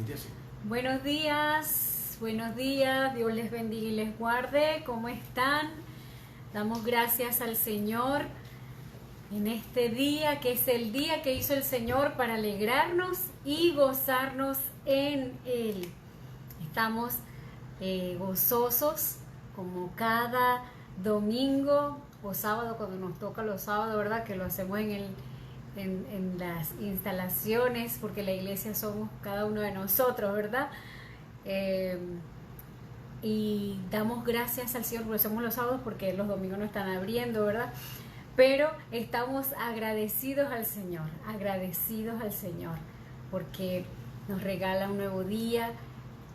Jessica. Buenos días, Dios les bendiga y les guarde. ¿Cómo están? Damos gracias al Señor en este día, que es el día que hizo el Señor para alegrarnos y gozarnos en Él. Estamos gozosos como cada domingo o sábado, cuando nos toca los sábados, ¿verdad? Que lo hacemos en las instalaciones, porque la iglesia somos cada uno de nosotros, ¿verdad? Y damos gracias al Señor porque somos los sábados, porque los domingos no están abriendo, ¿verdad? Pero estamos agradecidos al Señor, porque nos regala un nuevo día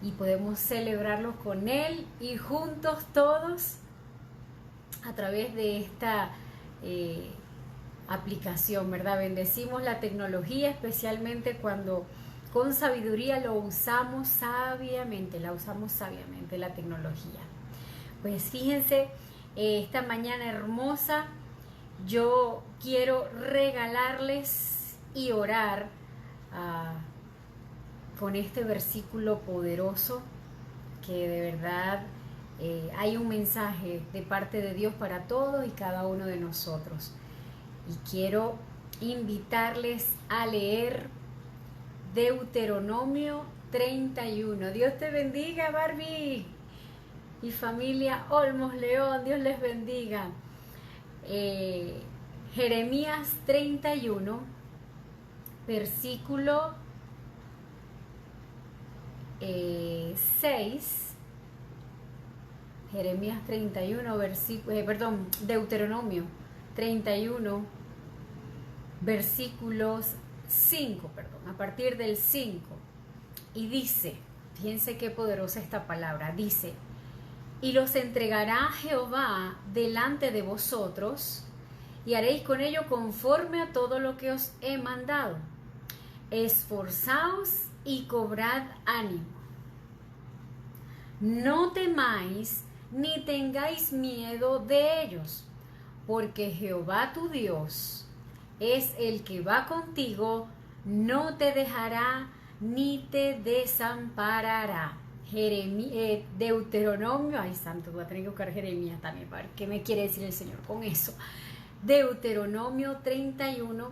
y podemos celebrarlo con Él y juntos todos a través de esta aplicación, ¿verdad? Bendecimos la tecnología, especialmente cuando con sabiduría la usamos sabiamente la tecnología. Pues fíjense, esta mañana hermosa yo quiero regalarles y orar con este versículo poderoso, que de verdad hay un mensaje de parte de Dios para todos y cada uno de nosotros. Y quiero invitarles a leer Deuteronomio 31. Dios te bendiga, Barbie y familia Olmos León, Dios les bendiga. Jeremías 31, versículo 6. Jeremías 31, Deuteronomio 31, versículos 5, a partir del 5. Y dice, fíjense qué poderosa esta palabra, dice: y los entregará Jehová delante de vosotros, y haréis con ello conforme a todo lo que os he mandado. Esforzaos y cobrad ánimo. No temáis ni tengáis miedo de ellos, porque Jehová tu Dios es el que va contigo, no te dejará ni te desamparará. Deuteronomio, ay santo, voy a tener que buscar Jeremías también para ver qué me quiere decir el Señor con eso. Deuteronomio 31,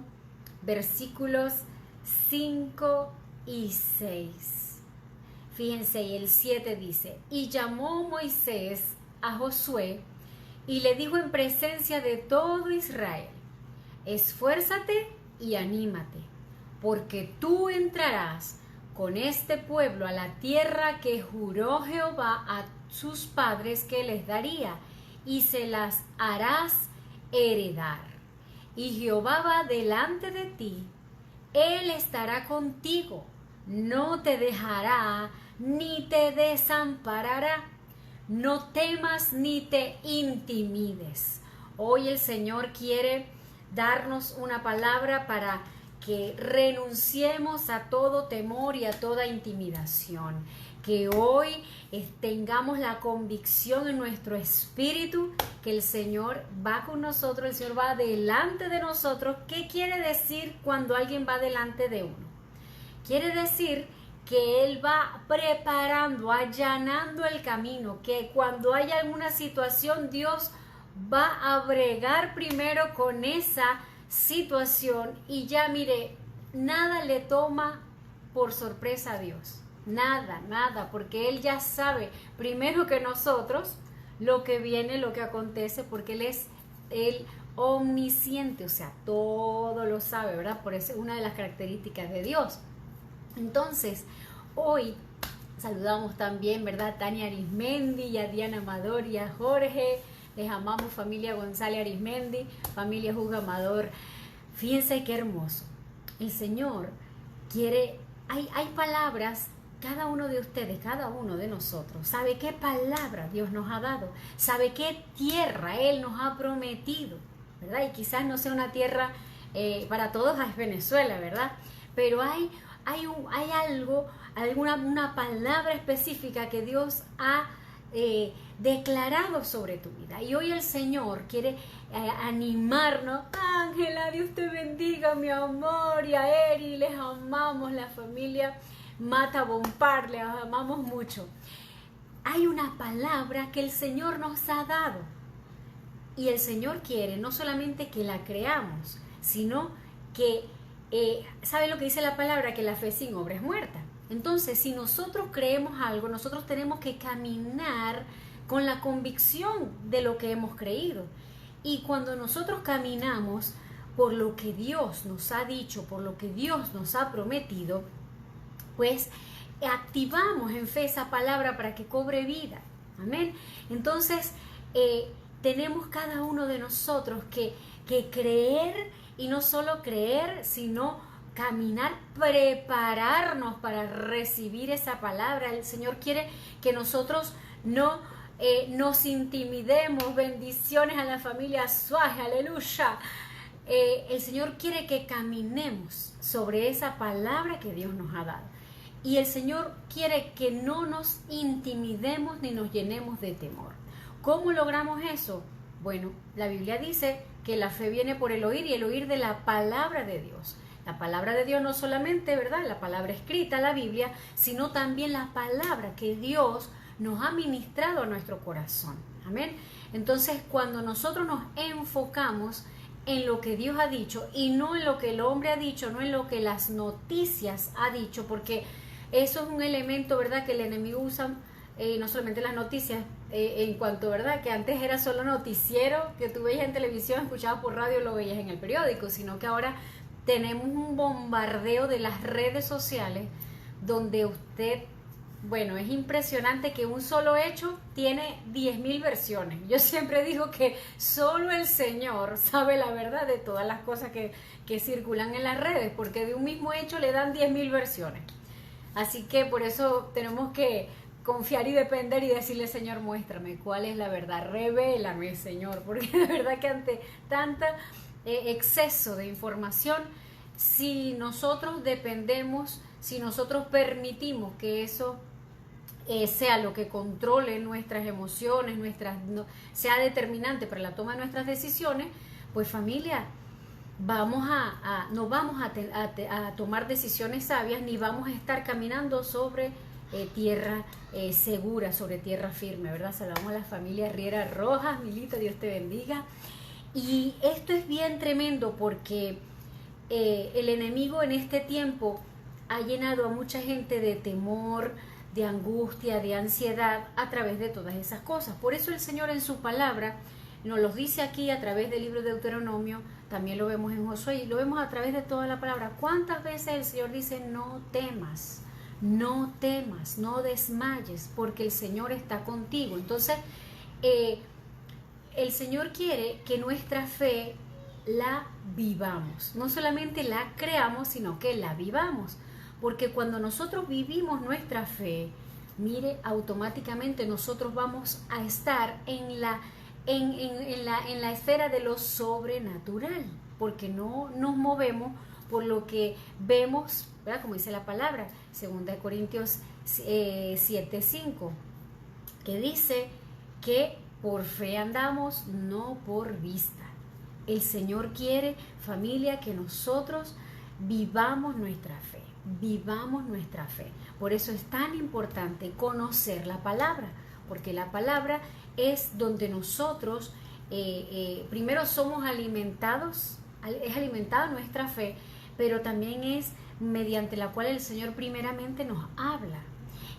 versículos 5 y 6. Fíjense, y el 7 dice: y llamó Moisés a Josué y le dijo en presencia de todo Israel: esfuérzate y anímate, porque tú entrarás con este pueblo a la tierra que juró Jehová a sus padres que les daría, y se las harás heredar. Y Jehová va delante de ti, Él estará contigo, no te dejará ni te desamparará. No temas ni te intimides. Hoy el Señor quiere darnos una palabra para que renunciemos a todo temor y a toda intimidación. Que hoy tengamos la convicción en nuestro espíritu que el Señor va con nosotros, el Señor va delante de nosotros. ¿Qué quiere decir cuando alguien va delante de uno? Quiere decir que Él va preparando, allanando el camino, que cuando hay alguna situación, Dios va a bregar primero con esa situación, y ya mire, nada le toma por sorpresa a Dios, nada, porque Él ya sabe primero que nosotros lo que viene, lo que acontece, porque Él es el omnisciente, o sea, todo lo sabe, ¿verdad? Por eso es una de las características de Dios. Entonces, hoy saludamos también, ¿verdad?, a Tania Arismendi y a Diana Amador y a Jorge. Les amamos, familia González Arismendi, familia Juga Amador. Fíjense qué hermoso. El Señor quiere, hay palabras, cada uno de ustedes, cada uno de nosotros, sabe qué palabra Dios nos ha dado, sabe qué tierra Él nos ha prometido, ¿verdad? Y quizás no sea una tierra, para todos es Venezuela, ¿verdad? Pero hay algo, una palabra específica que Dios ha declarado sobre tu vida. Y hoy el Señor quiere animarnos. Ángela, Dios te bendiga, mi amor, y a Eri, les amamos, la familia Mata Bompar, le amamos mucho. Hay una palabra que el Señor nos ha dado. Y el Señor quiere no solamente que la creamos, sino que, ¿sabe lo que dice la palabra? Que la fe sin obra es muerta. Entonces, si nosotros creemos algo, nosotros tenemos que caminar con la convicción de lo que hemos creído. Y cuando nosotros caminamos por lo que Dios nos ha dicho, por lo que Dios nos ha prometido, pues activamos en fe esa palabra para que cobre vida. Amén. Entonces, tenemos cada uno de nosotros que creer, y no solo creer, sino caminar, prepararnos para recibir esa palabra. El Señor quiere que nosotros no nos intimidemos. Bendiciones a la familia Suárez, aleluya. El Señor quiere que caminemos sobre esa palabra que Dios nos ha dado. Y el Señor quiere que no nos intimidemos ni nos llenemos de temor. ¿Cómo logramos eso? Bueno, la Biblia dice que la fe viene por el oír, y el oír de la palabra de Dios. La palabra de Dios no solamente, ¿verdad?, la palabra escrita, la Biblia, sino también la palabra que Dios nos ha ministrado a nuestro corazón. Amén. Entonces, cuando nosotros nos enfocamos en lo que Dios ha dicho y no en lo que el hombre ha dicho, no en lo que las noticias ha dicho, porque eso es un elemento, ¿verdad?, que el enemigo usa, no solamente las noticias, en cuanto, ¿verdad?, que antes era solo noticiero que tú veías en televisión, escuchabas por radio, lo veías en el periódico, sino que ahora tenemos un bombardeo de las redes sociales donde usted, bueno, es impresionante que un solo hecho tiene 10.000 versiones. Yo siempre digo que solo el Señor sabe la verdad de todas las cosas que circulan en las redes, porque de un mismo hecho le dan 10.000 versiones. Así que por eso tenemos que confiar y depender y decirle: Señor, muéstrame cuál es la verdad, revélame, Señor, porque de verdad que ante tanta exceso de información, si nosotros dependemos, si nosotros permitimos que eso sea lo que controle nuestras emociones, sea determinante para la toma de nuestras decisiones, pues familia, no vamos a tomar decisiones sabias, ni vamos a estar caminando sobre tierra segura, sobre tierra firme, ¿verdad? Saludamos a la familia Riera Rojas. Milita, Dios te bendiga. Y esto es bien tremendo porque el enemigo en este tiempo ha llenado a mucha gente de temor, de angustia, de ansiedad a través de todas esas cosas. Por eso el Señor en su palabra nos los dice aquí a través del libro de Deuteronomio, también lo vemos en Josué y lo vemos a través de toda la palabra. ¿Cuántas veces el Señor dice: no temas, no temas, no desmayes, porque el Señor está contigo? Entonces, el Señor quiere que nuestra fe la vivamos, no solamente la creamos, sino que la vivamos, porque cuando nosotros vivimos nuestra fe, mire, automáticamente nosotros vamos a estar en la esfera de lo sobrenatural, porque no nos movemos por lo que vemos, ¿verdad?, como dice la palabra, 2 Corintios 7:5, que dice que por fe andamos, no por vista. El Señor quiere, familia, que nosotros vivamos nuestra fe, vivamos nuestra fe. Por eso es tan importante conocer la palabra, porque la palabra es donde nosotros primero somos alimentados, es alimentada nuestra fe, pero también es mediante la cual el Señor primeramente nos habla.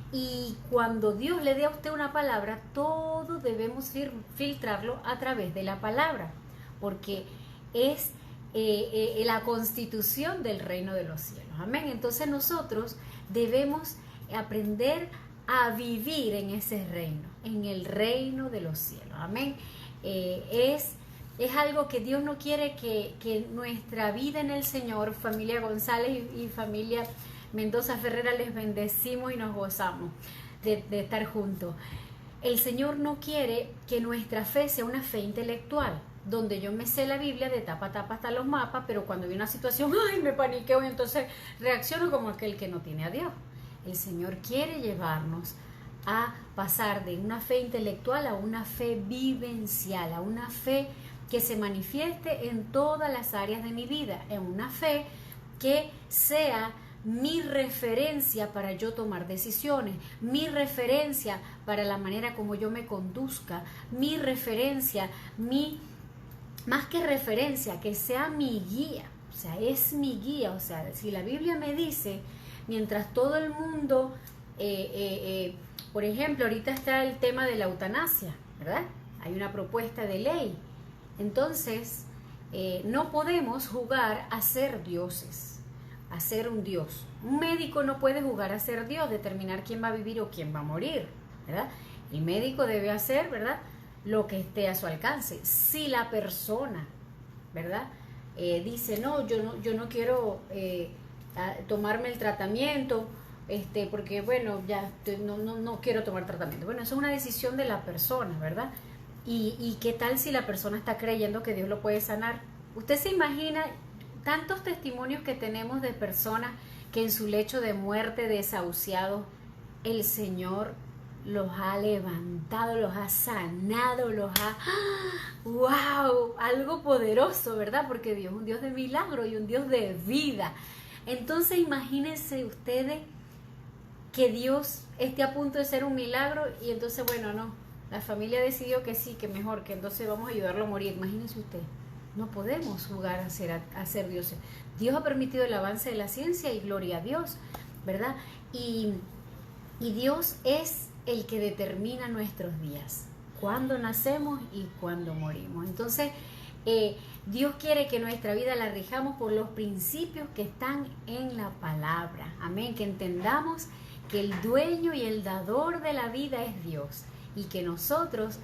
Y cuando Dios le dé a usted una palabra, todo debemos filtrarlo a través de la palabra, porque es la constitución del reino de los cielos. Amén. Entonces nosotros debemos aprender a vivir en ese reino, en el reino de los cielos. Amén. Es algo que Dios no quiere que nuestra vida en el Señor, familia González y familia Mendoza Ferrera, les bendecimos y nos gozamos de estar juntos. El Señor no quiere que nuestra fe sea una fe intelectual, donde yo me sé la Biblia de tapa a tapa hasta los mapas, pero cuando viene una situación, ¡ay!, me paniqueo y entonces reacciono como aquel que no tiene a Dios. El Señor quiere llevarnos a pasar de una fe intelectual a una fe vivencial, a una fe que se manifieste en todas las áreas de mi vida, en una fe que sea mi referencia para yo tomar decisiones, mi referencia para la manera como yo me conduzca, mi referencia, más que referencia, que sea mi guía, o sea, es mi guía. O sea, si la Biblia me dice, mientras todo el mundo, por ejemplo, ahorita está el tema de la eutanasia, ¿verdad? Hay una propuesta de ley. Entonces, no podemos jugar a ser dioses, a ser un dios. Un médico no puede jugar a ser Dios, determinar quién va a vivir o quién va a morir, ¿verdad? El médico debe hacer, ¿verdad?, lo que esté a su alcance. Si la persona, ¿verdad?, dice, no, yo no quiero tomarme el tratamiento, porque bueno, ya no quiero tomar tratamiento. Bueno, eso es una decisión de la persona, ¿verdad? Y qué tal si la persona está creyendo que Dios lo puede sanar. Usted se imagina tantos testimonios que tenemos de personas que en su lecho de muerte, desahuciados, el Señor los ha levantado, los ha sanado, ¡wow! Algo poderoso, ¿verdad? Porque Dios es un Dios de milagro y un Dios de vida. Entonces imagínense ustedes que Dios esté a punto de ser un milagro y entonces, bueno, no, la familia decidió que sí, que mejor, que entonces vamos a ayudarlo a morir. Imagínense usted, no podemos jugar a ser dioses. Dios ha permitido el avance de la ciencia y gloria a Dios, ¿verdad? Y Dios es el que determina nuestros días, cuándo nacemos y cuándo morimos. Entonces, Dios quiere que nuestra vida la rijamos por los principios que están en la palabra. Amén, que entendamos que el dueño y el dador de la vida es Dios y que nosotros,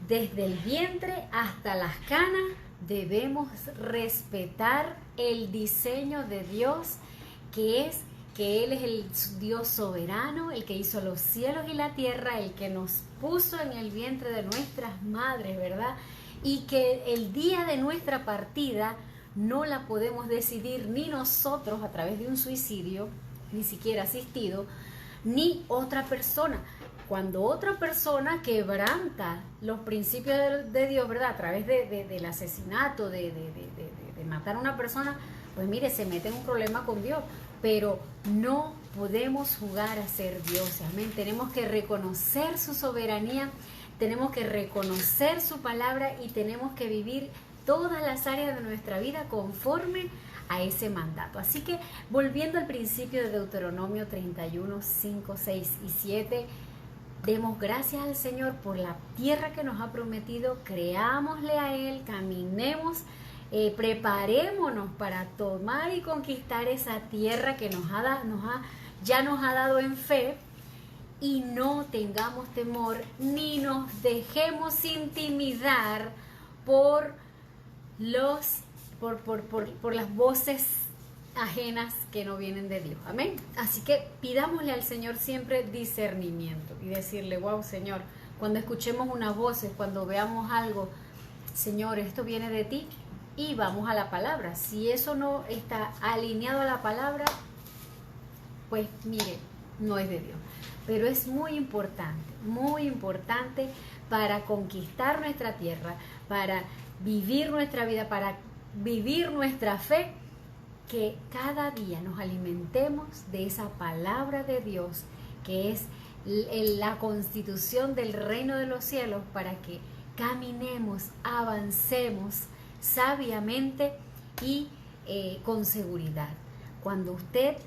desde el vientre hasta las canas, debemos respetar el diseño de Dios, que Él es el Dios soberano, el que hizo los cielos y la tierra, el que nos puso en el vientre de nuestras madres, ¿verdad? Y que el día de nuestra partida no la podemos decidir ni nosotros a través de un suicidio, ni siquiera asistido, ni otra persona. Cuando otra persona quebranta los principios de Dios, ¿verdad?, a través del asesinato, de matar a una persona, pues mire, se mete en un problema con Dios. Pero no podemos jugar a ser dioses. Amén. Tenemos que reconocer su soberanía, tenemos que reconocer su palabra y tenemos que vivir todas las áreas de nuestra vida conforme a ese mandato. Así que, volviendo al principio de Deuteronomio 31, 5, 6 y 7, demos gracias al Señor por la tierra que nos ha prometido, creámosle a Él, caminemos, preparémonos para tomar y conquistar esa tierra que ya nos ha dado en fe, y no tengamos temor ni nos dejemos intimidar por las voces ajenas que no vienen de Dios. Amén. Así que pidámosle al Señor siempre discernimiento y decirle, wow, Señor, cuando escuchemos unas voces, cuando veamos algo, Señor, esto viene de ti. Y vamos a la palabra. Si eso no está alineado a la palabra, pues mire, no es de Dios. Pero es muy importante para conquistar nuestra tierra, para vivir nuestra vida, para vivir nuestra fe, que cada día nos alimentemos de esa palabra de Dios, que es la constitución del reino de los cielos, para que caminemos, avancemos sabiamente y con seguridad. Cuando usted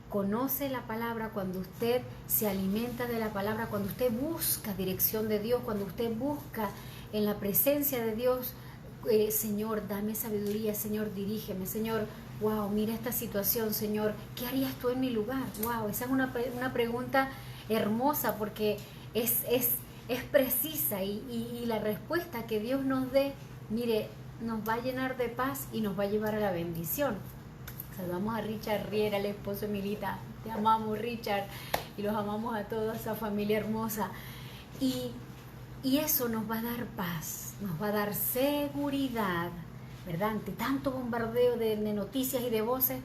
conoce la palabra, cuando usted se alimenta de la palabra, cuando usted busca dirección de Dios, cuando usted busca en la presencia de Dios, Señor, dame sabiduría, Señor, dirígeme, Señor, wow, mira esta situación, Señor, ¿qué harías tú en mi lugar? Wow, esa es una pregunta hermosa, porque es precisa, y la respuesta que Dios nos dé, mire, nos va a llenar de paz y nos va a llevar a la bendición. Saludamos a Richard Riera, el esposo de Milita. Te amamos, Richard, y los amamos a toda esa familia hermosa. Y eso nos va a dar paz, nos va a dar seguridad, ¿verdad? Ante tanto bombardeo de noticias y de voces,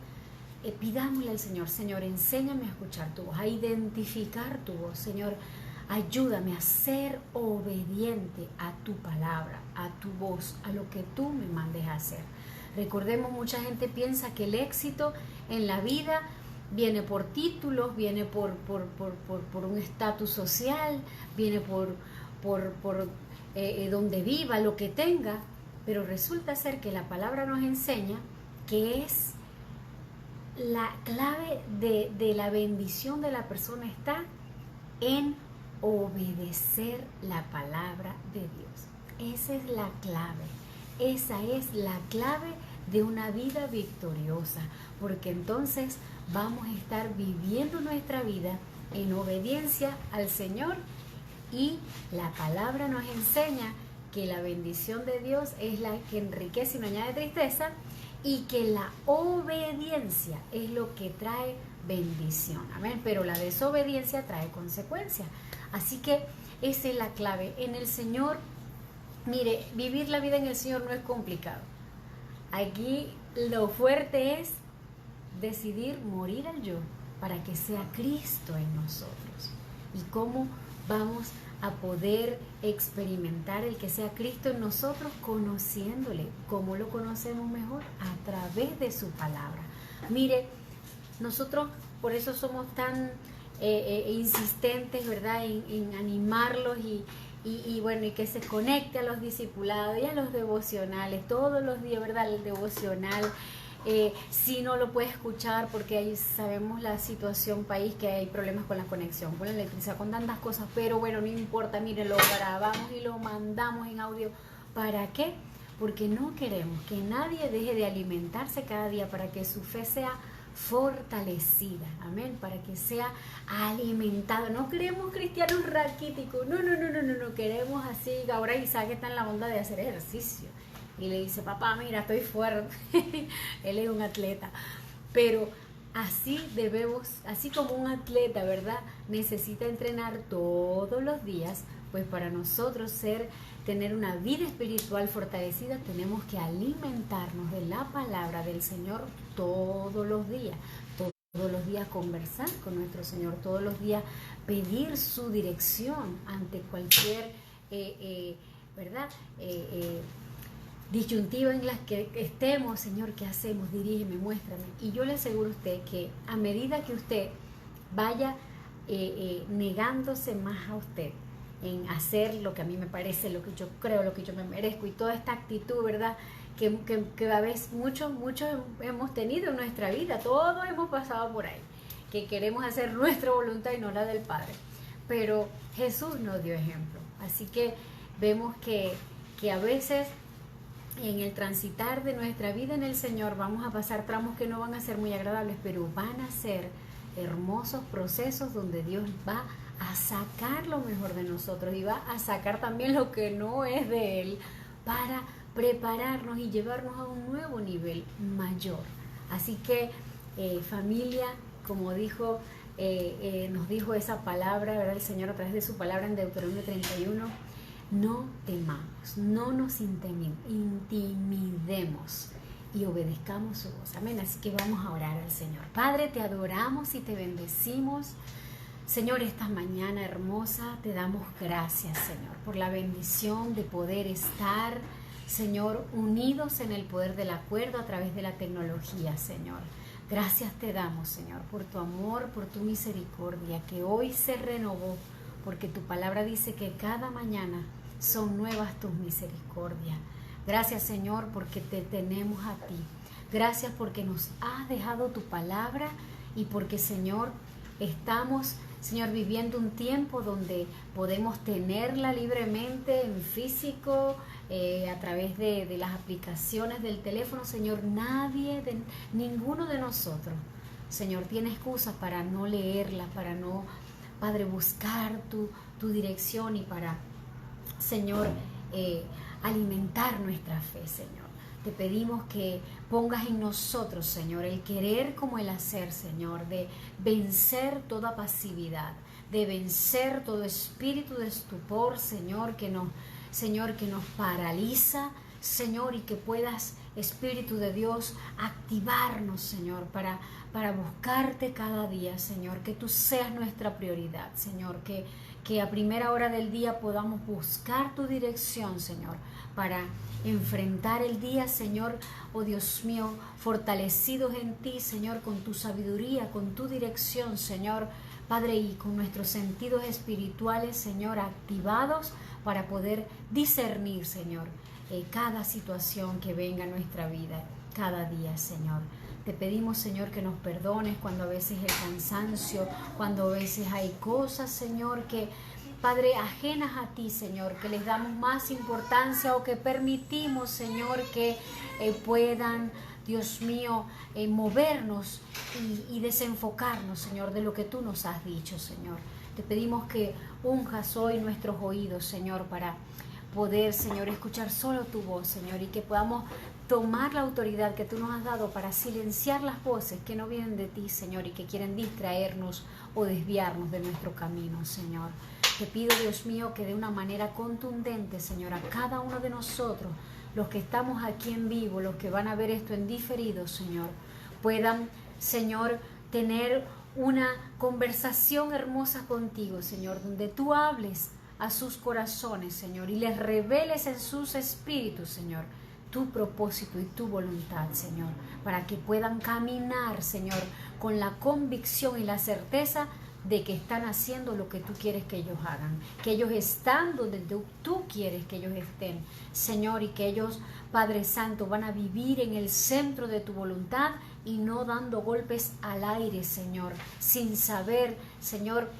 pidámosle al Señor, Señor, enséñame a escuchar tu voz, a identificar tu voz, Señor. Ayúdame a ser obediente a tu palabra, a tu voz, a lo que tú me mandes a hacer. Recordemos, mucha gente piensa que el éxito en la vida viene por títulos, viene por un estatus social, viene por donde viva, lo que tenga, pero resulta ser que la palabra nos enseña que es la clave de la bendición de la persona está en obedecer la palabra de Dios. Esa es la clave, esa es la clave de una vida victoriosa, porque entonces vamos a estar viviendo nuestra vida en obediencia al Señor, y la palabra nos enseña que la bendición de Dios es la que enriquece y no añade tristeza, y que la obediencia es lo que trae bendición. Amén. Pero la desobediencia trae consecuencias. Así que esa es la clave. En el Señor, mire, vivir la vida en el Señor no es complicado. Aquí lo fuerte es decidir morir al yo para que sea Cristo en nosotros. ¿Y cómo vamos a poder experimentar el que sea Cristo en nosotros? Conociéndole. ¿Cómo lo conocemos mejor? A través de su palabra. Mire, nosotros por eso somos tan insistentes, ¿verdad?, en animarlos y bueno, y que se conecte a los discipulados y a los devocionales todos los días, ¿verdad? El devocional. Si no lo puede escuchar porque ahí sabemos la situación país, que hay problemas con la conexión, con la electricidad, con tantas cosas, pero bueno, no importa, mire, lo grabamos y lo mandamos en audio. ¿Para qué? Porque no queremos que nadie deje de alimentarse cada día, para que su fe sea fortalecida, amén, para que sea alimentado. No queremos cristianos raquíticos, no queremos así. Ahora Isaac está en la onda de hacer ejercicio y le dice: papá, mira, estoy fuerte. Él es un atleta, pero así debemos, así como un atleta, ¿verdad?, necesita entrenar todos los días, pues para nosotros tener una vida espiritual fortalecida, tenemos que alimentarnos de la palabra del Señor todos los días. Todos los días conversar con nuestro Señor, todos los días pedir su dirección ante cualquier, ¿verdad?, disyuntiva en las que estemos. Señor, ¿qué hacemos? Dirígeme, muéstrame. Y yo le aseguro a usted que a medida que usted vaya negándose más a usted en hacer lo que a mí me parece, lo que yo creo, lo que yo me merezco, y toda esta actitud, ¿verdad?, que a veces muchos hemos tenido en nuestra vida, todos hemos pasado por ahí, que queremos hacer nuestra voluntad y no la del Padre. Pero Jesús nos dio ejemplo. Así que vemos que a veces en el transitar de nuestra vida en el Señor vamos a pasar tramos que no van a ser muy agradables, pero van a ser hermosos procesos donde Dios va a sacar lo mejor de nosotros y va a sacar también lo que no es de Él, para prepararnos y llevarnos a un nuevo nivel mayor. Así que familia, como dijo, nos dijo esa palabra, ¿verdad?, el Señor a través de su palabra en Deuteronomio 31, no temamos, no nos intimidemos y obedezcamos su voz. Amén. Así que vamos a orar al Señor. Padre, te adoramos y te bendecimos. Señor, esta mañana hermosa te damos gracias, Señor, por la bendición de poder estar, Señor, unidos en el poder del acuerdo a través de la tecnología, Señor. Gracias te damos, Señor, por tu amor, por tu misericordia, que hoy se renovó, porque tu palabra dice que cada mañana son nuevas tus misericordias. Gracias, Señor, porque te tenemos a ti. Gracias porque nos has dejado tu palabra y porque, Señor, estamos, Señor, viviendo un tiempo donde podemos tenerla libremente en físico, a través de las aplicaciones del teléfono. Señor, ninguno de nosotros, Señor, tiene excusas para no leerla, para no, Padre, buscar tu dirección y para, Señor, alimentar nuestra fe, Señor. Te pedimos que pongas en nosotros, Señor, el querer como el hacer, Señor, de vencer toda pasividad, de vencer todo espíritu de estupor, Señor, que nos paraliza, Señor, y que puedas, Espíritu de Dios, activarnos, Señor, para buscarte cada día, Señor, que tú seas nuestra prioridad, Señor, que a primera hora del día podamos buscar tu dirección, Señor, para enfrentar el día, Señor, oh Dios mío, fortalecidos en ti, Señor, con tu sabiduría, con tu dirección, Señor, Padre, y con nuestros sentidos espirituales, Señor, activados para poder discernir, Señor, cada situación que venga a nuestra vida, cada día, Señor. Te pedimos, Señor, que nos perdones cuando a veces el cansancio, cuando a veces hay cosas, Señor, que, Padre, ajenas a ti, Señor, que les damos más importancia o que permitimos, Señor, que puedan, Dios mío, movernos y desenfocarnos, Señor, de lo que tú nos has dicho, Señor. Te pedimos que unjas hoy nuestros oídos, Señor, para poder, Señor, escuchar solo tu voz, Señor, y que podamos tomar la autoridad que tú nos has dado para silenciar las voces que no vienen de ti, Señor, y que quieren distraernos o desviarnos de nuestro camino, Señor. Te pido, Dios mío, que de una manera contundente, Señor, a cada uno de nosotros, los que estamos aquí en vivo, los que van a ver esto en diferido, Señor, puedan, Señor, tener una conversación hermosa contigo, Señor, donde tú hables a sus corazones, Señor, y les reveles en sus espíritus, Señor, tu propósito y tu voluntad, Señor, para que puedan caminar, Señor, con la convicción y la certeza de que están haciendo lo que tú quieres que ellos hagan, que ellos están donde tú quieres que ellos estén, Señor, y que ellos, Padre Santo, van a vivir en el centro de tu voluntad y no dando golpes al aire, Señor, sin saber, Señor,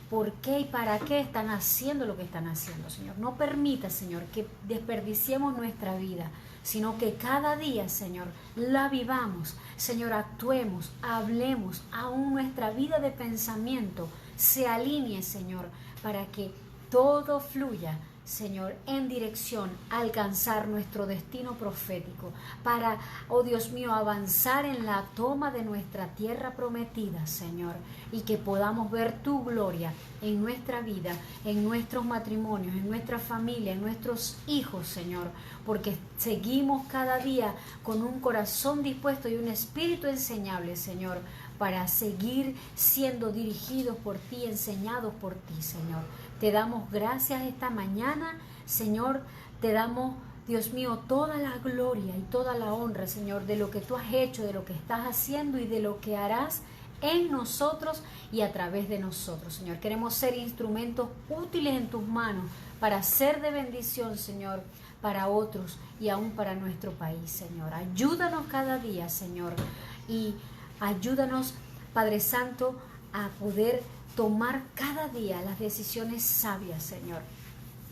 por qué y para qué están haciendo lo que están haciendo, Señor. No permita, Señor, que desperdiciemos nuestra vida, sino que cada día, Señor, la vivamos, Señor, actuemos, hablemos, aún nuestra vida de pensamiento se alinee, Señor, para que todo fluya, Señor, en dirección a alcanzar nuestro destino profético, para, oh Dios mío, avanzar en la toma de nuestra tierra prometida, Señor, y que podamos ver tu gloria en nuestra vida, en nuestros matrimonios, en nuestra familia, en nuestros hijos, Señor, porque seguimos cada día con un corazón dispuesto y un espíritu enseñable, Señor, para seguir siendo dirigidos por ti, enseñados por ti, Señor. Te damos gracias esta mañana, Señor, te damos, Dios mío, toda la gloria y toda la honra, Señor, de lo que tú has hecho, de lo que estás haciendo y de lo que harás en nosotros y a través de nosotros, Señor. Queremos ser instrumentos útiles en tus manos para ser de bendición, Señor, para otros y aún para nuestro país, Señor. Ayúdanos cada día, Señor, y ayúdanos, Padre Santo, a poder tomar cada día las decisiones sabias, Señor,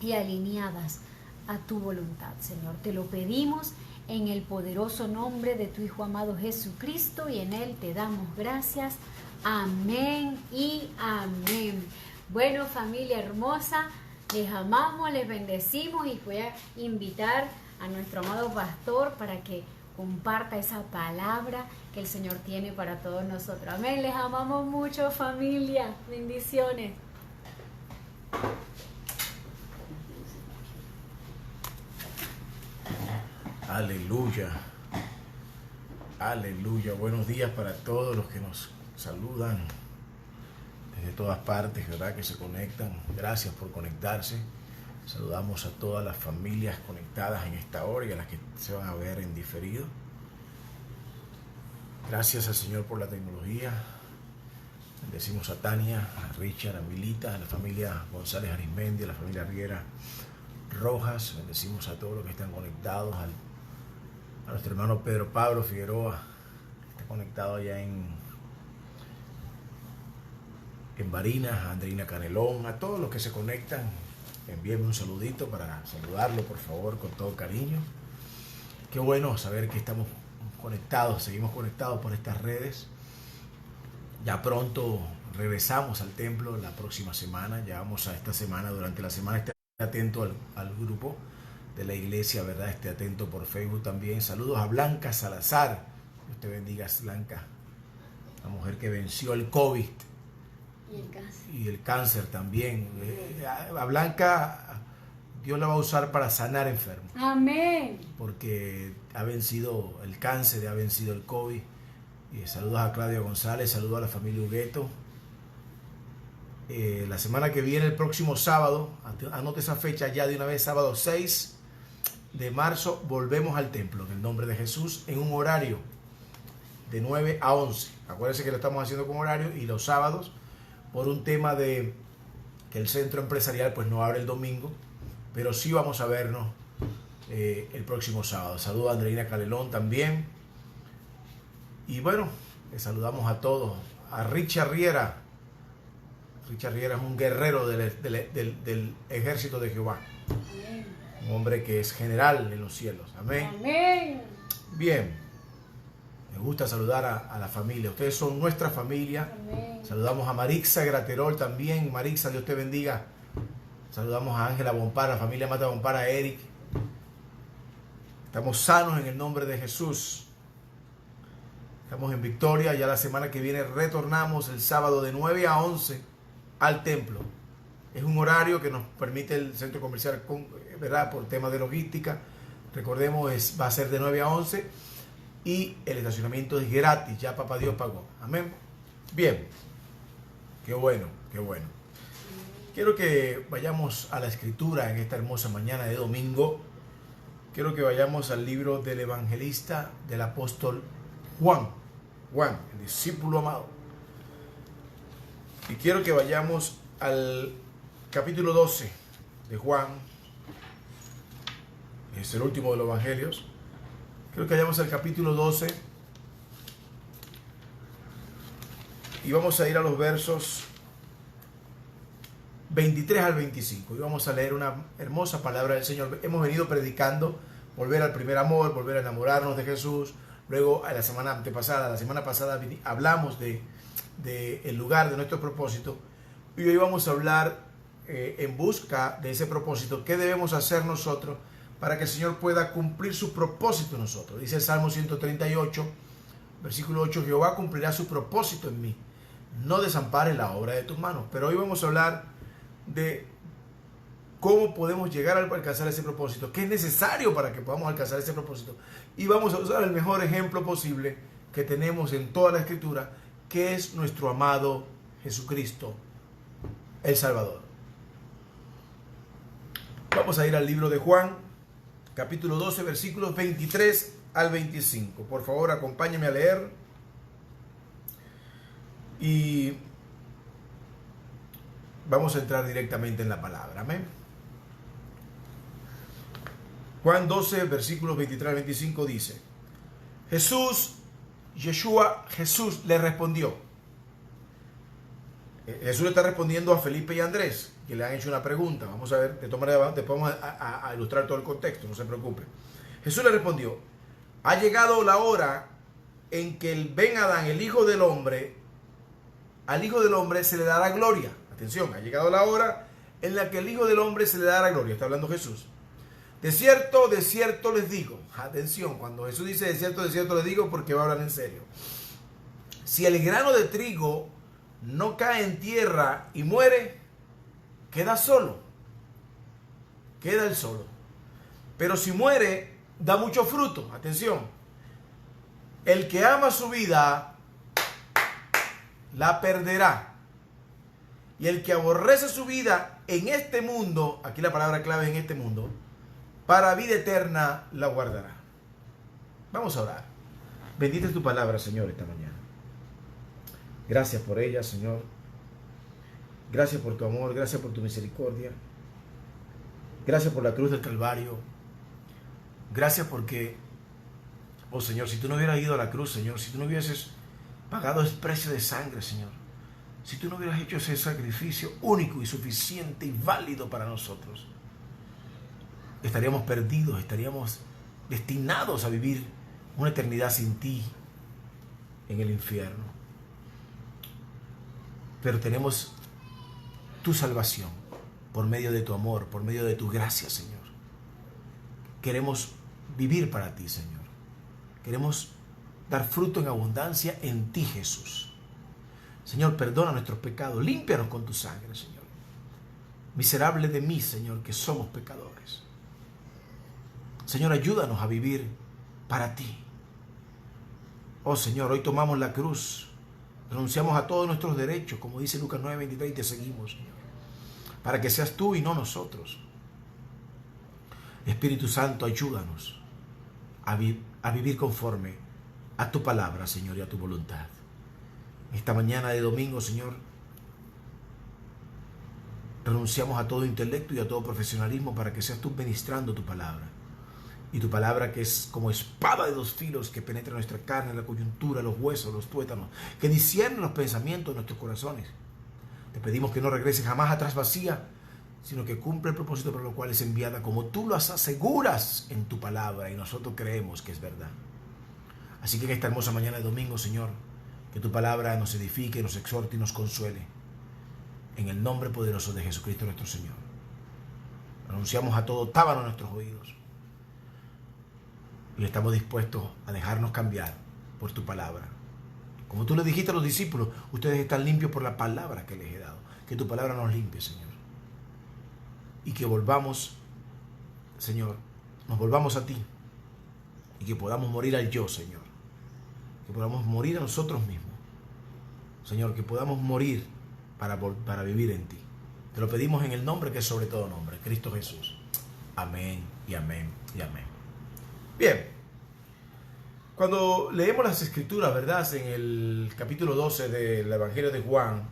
y alineadas a tu voluntad, Señor. Te lo pedimos en el poderoso nombre de tu Hijo amado Jesucristo, y en Él te damos gracias. Amén y amén. Bueno, familia hermosa, les amamos, les bendecimos, y voy a invitar a nuestro amado pastor para que comparta esa palabra que el Señor tiene para todos nosotros. Amén, les amamos mucho, familia. Bendiciones. Aleluya, aleluya. Buenos días para todos los que nos saludan desde todas partes, ¿verdad? Que se conectan. Gracias por conectarse. Saludamos a todas las familias conectadas en esta hora y a las que se van a ver en diferido. Gracias al Señor por la tecnología. Bendecimos a Tania, a Richard, a Milita, a la familia González Arismendi, a la familia Riera Rojas. Bendecimos a todos los que están conectados, a nuestro hermano Pedro Pablo Figueroa, que está conectado allá en Barinas, a Andreina Canelón, a todos los que se conectan. Envíenme un saludito para saludarlo, por favor, con todo cariño. Qué bueno saber que estamos conectados, seguimos conectados por estas redes. Ya pronto regresamos al templo la próxima semana. Ya vamos a esta semana, durante la semana, esté atento al grupo de la iglesia, ¿verdad? Esté atento por Facebook también. Saludos a Blanca Salazar. Dios te bendiga, Blanca. La mujer que venció el COVID. Y el cáncer también. A Blanca, Dios la va a usar para sanar enfermos. Amén. Porque ha vencido el cáncer, ha vencido el COVID. Y saludos a Claudia González, saludos a la familia Hugueto. La semana que viene, el próximo sábado, anote esa fecha ya de una vez, sábado 6, de marzo volvemos al templo en el nombre de Jesús en un horario de 9 a 11. Acuérdense que lo estamos haciendo con horario y los sábados por un tema de que el centro empresarial pues no abre el domingo, pero sí vamos a vernos el próximo sábado. Saludo a Andreina Canelón también. Y bueno, les saludamos a todos. A Richard Riera. Richard Riera es un guerrero del ejército de Jehová. Amén. Un hombre que es general en los cielos. Amén. Amén. Bien. Me gusta saludar a la familia. Ustedes son nuestra familia. Amén. Saludamos a Marixa Graterol también. Marixa, Dios te bendiga. Saludamos a Ángela Bompara, a la familia Mata Bompara, a Eric. Estamos sanos en el nombre de Jesús. Estamos en victoria. Ya la semana que viene retornamos el sábado de 9 a 11 al templo. Es un horario que nos permite el centro comercial, ¿verdad? Por temas de logística. Recordemos, va a ser de 9 a 11 y el estacionamiento es gratis. Ya Papá Dios pagó. Amén. Bien. Qué bueno, qué bueno. Quiero que vayamos a la escritura en esta hermosa mañana de domingo. Quiero que vayamos al libro del evangelista, del apóstol Juan, el discípulo amado. Y quiero que vayamos al capítulo 12 de Juan. Es el último de los evangelios. Quiero que vayamos al capítulo 12. Y vamos a ir a los versos 23 al 25. Y vamos a leer una hermosa palabra del Señor. Hemos venido predicando volver al primer amor, volver a enamorarnos de Jesús. Luego, la semana pasada hablamos de el lugar de nuestro propósito. Y hoy vamos a hablar en busca de ese propósito. ¿Qué debemos hacer nosotros para que el Señor pueda cumplir su propósito en nosotros? Dice el Salmo 138, versículo 8, Jehová cumplirá su propósito en mí. No desampares la obra de tus manos. Pero hoy vamos a hablar de cómo podemos llegar a alcanzar ese propósito, qué es necesario para que podamos alcanzar ese propósito. Y vamos a usar el mejor ejemplo posible que tenemos en toda la Escritura, que es nuestro amado Jesucristo, el Salvador. Vamos a ir al libro de Juan, capítulo 12, versículos 23 al 25. Por favor, acompáñenme a leer. Y vamos a entrar directamente en la palabra. Amén. Juan 12, versículos 23 al 25 dice: Jesús le respondió. Jesús le está respondiendo a Felipe y Andrés, que le han hecho una pregunta. Vamos a ver, después vamos a ilustrar todo el contexto, no se preocupe. Jesús le respondió: ha llegado la hora en que el Ben Adán, el Hijo del Hombre, al Hijo del Hombre se le dará gloria. Atención, ha llegado la hora en la que el Hijo del Hombre se le dará gloria. Está hablando Jesús. De cierto les digo. Atención, cuando Jesús dice de cierto les digo, porque va a hablar en serio. Si el grano de trigo no cae en tierra y muere, queda solo. Queda el solo. Pero si muere, da mucho fruto. Atención. El que ama su vida la perderá. Y el que aborrece su vida en este mundo, aquí la palabra clave es en este mundo, para vida eterna la guardará. Vamos a orar. Bendita es tu palabra, Señor, esta mañana. Gracias por ella, Señor. Gracias por tu amor, gracias por tu misericordia. Gracias por la cruz del Calvario. Gracias porque, oh Señor, si tú no hubieras ido a la cruz, Señor, si tú no hubieses pagado el precio de sangre, Señor, si tú no hubieras hecho ese sacrificio único y suficiente y válido para nosotros, estaríamos perdidos, estaríamos destinados a vivir una eternidad sin ti en el infierno. Pero tenemos tu salvación por medio de tu amor, por medio de tu gracia, Señor. Queremos vivir para ti, Señor. Queremos dar fruto en abundancia en ti, Jesús. Señor, perdona nuestros pecados, límpianos con tu sangre, Señor. Miserable de mí, Señor, que somos pecadores. Señor, ayúdanos a vivir para ti. Oh Señor, hoy tomamos la cruz, renunciamos a todos nuestros derechos, como dice Lucas 9:23, y te seguimos, Señor, para que seas tú y no nosotros. Espíritu Santo, ayúdanos a vivir conforme a tu palabra, Señor, y a tu voluntad. Esta mañana de domingo, Señor, renunciamos a todo intelecto y a todo profesionalismo para que seas tú ministrando tu palabra. Y tu palabra, que es como espada de dos filos, que penetra nuestra carne, la coyuntura, los huesos, los tuétanos, que discierne los pensamientos de nuestros corazones. Te pedimos que no regrese jamás atrás vacía, sino que cumple el propósito para lo cual es enviada, como tú lo aseguras en tu palabra, y nosotros creemos que es verdad. Así que en esta hermosa mañana de domingo, Señor, que tu palabra nos edifique, nos exhorte y nos consuele. En el nombre poderoso de Jesucristo nuestro Señor. Anunciamos a todo tábano en nuestros oídos. Y estamos dispuestos a dejarnos cambiar por tu palabra. Como tú le dijiste a los discípulos, ustedes están limpios por la palabra que les he dado. Que tu palabra nos limpie, Señor. Y que volvamos, Señor, nos volvamos a ti. Y que podamos morir al yo, Señor. Que podamos morir a nosotros mismos. Señor, que podamos morir para vivir en ti. Te lo pedimos en el nombre que es sobre todo nombre, Cristo Jesús. Amén y amén y amén. Bien, cuando leemos las Escrituras, ¿verdad? En el capítulo 12 del Evangelio de Juan,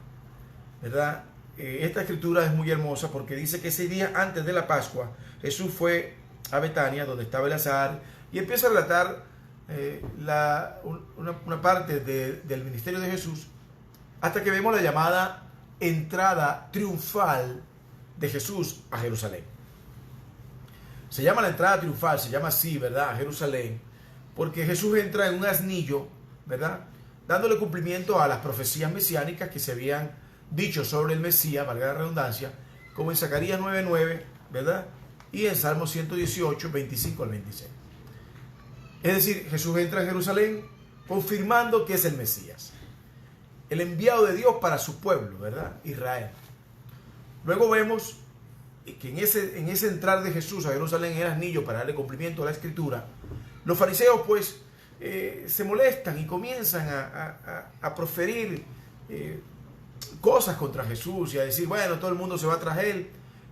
¿verdad? Esta escritura es muy hermosa porque dice que ese día antes de la Pascua, Jesús fue a Betania, donde estaba Eleazar, y empieza a relatar una parte del ministerio de Jesús, hasta que vemos la llamada entrada triunfal de Jesús a Jerusalén. Se llama la entrada triunfal, se llama así, ¿verdad?, a Jerusalén, porque Jesús entra en un asnillo, ¿verdad?, dándole cumplimiento a las profecías mesiánicas que se habían dicho sobre el Mesías, valga la redundancia, como en Zacarías 9:9, ¿verdad?, y en Salmo 118, 25 al 26. Es decir, Jesús entra a Jerusalén confirmando que es el Mesías, el enviado de Dios para su pueblo, ¿verdad?, Israel. Luego vemos que en ese entrar de Jesús a Jerusalén en el asnillo para darle cumplimiento a la Escritura, los fariseos pues se molestan y comienzan a proferir cosas contra Jesús y a decir, bueno, todo el mundo se va tras él,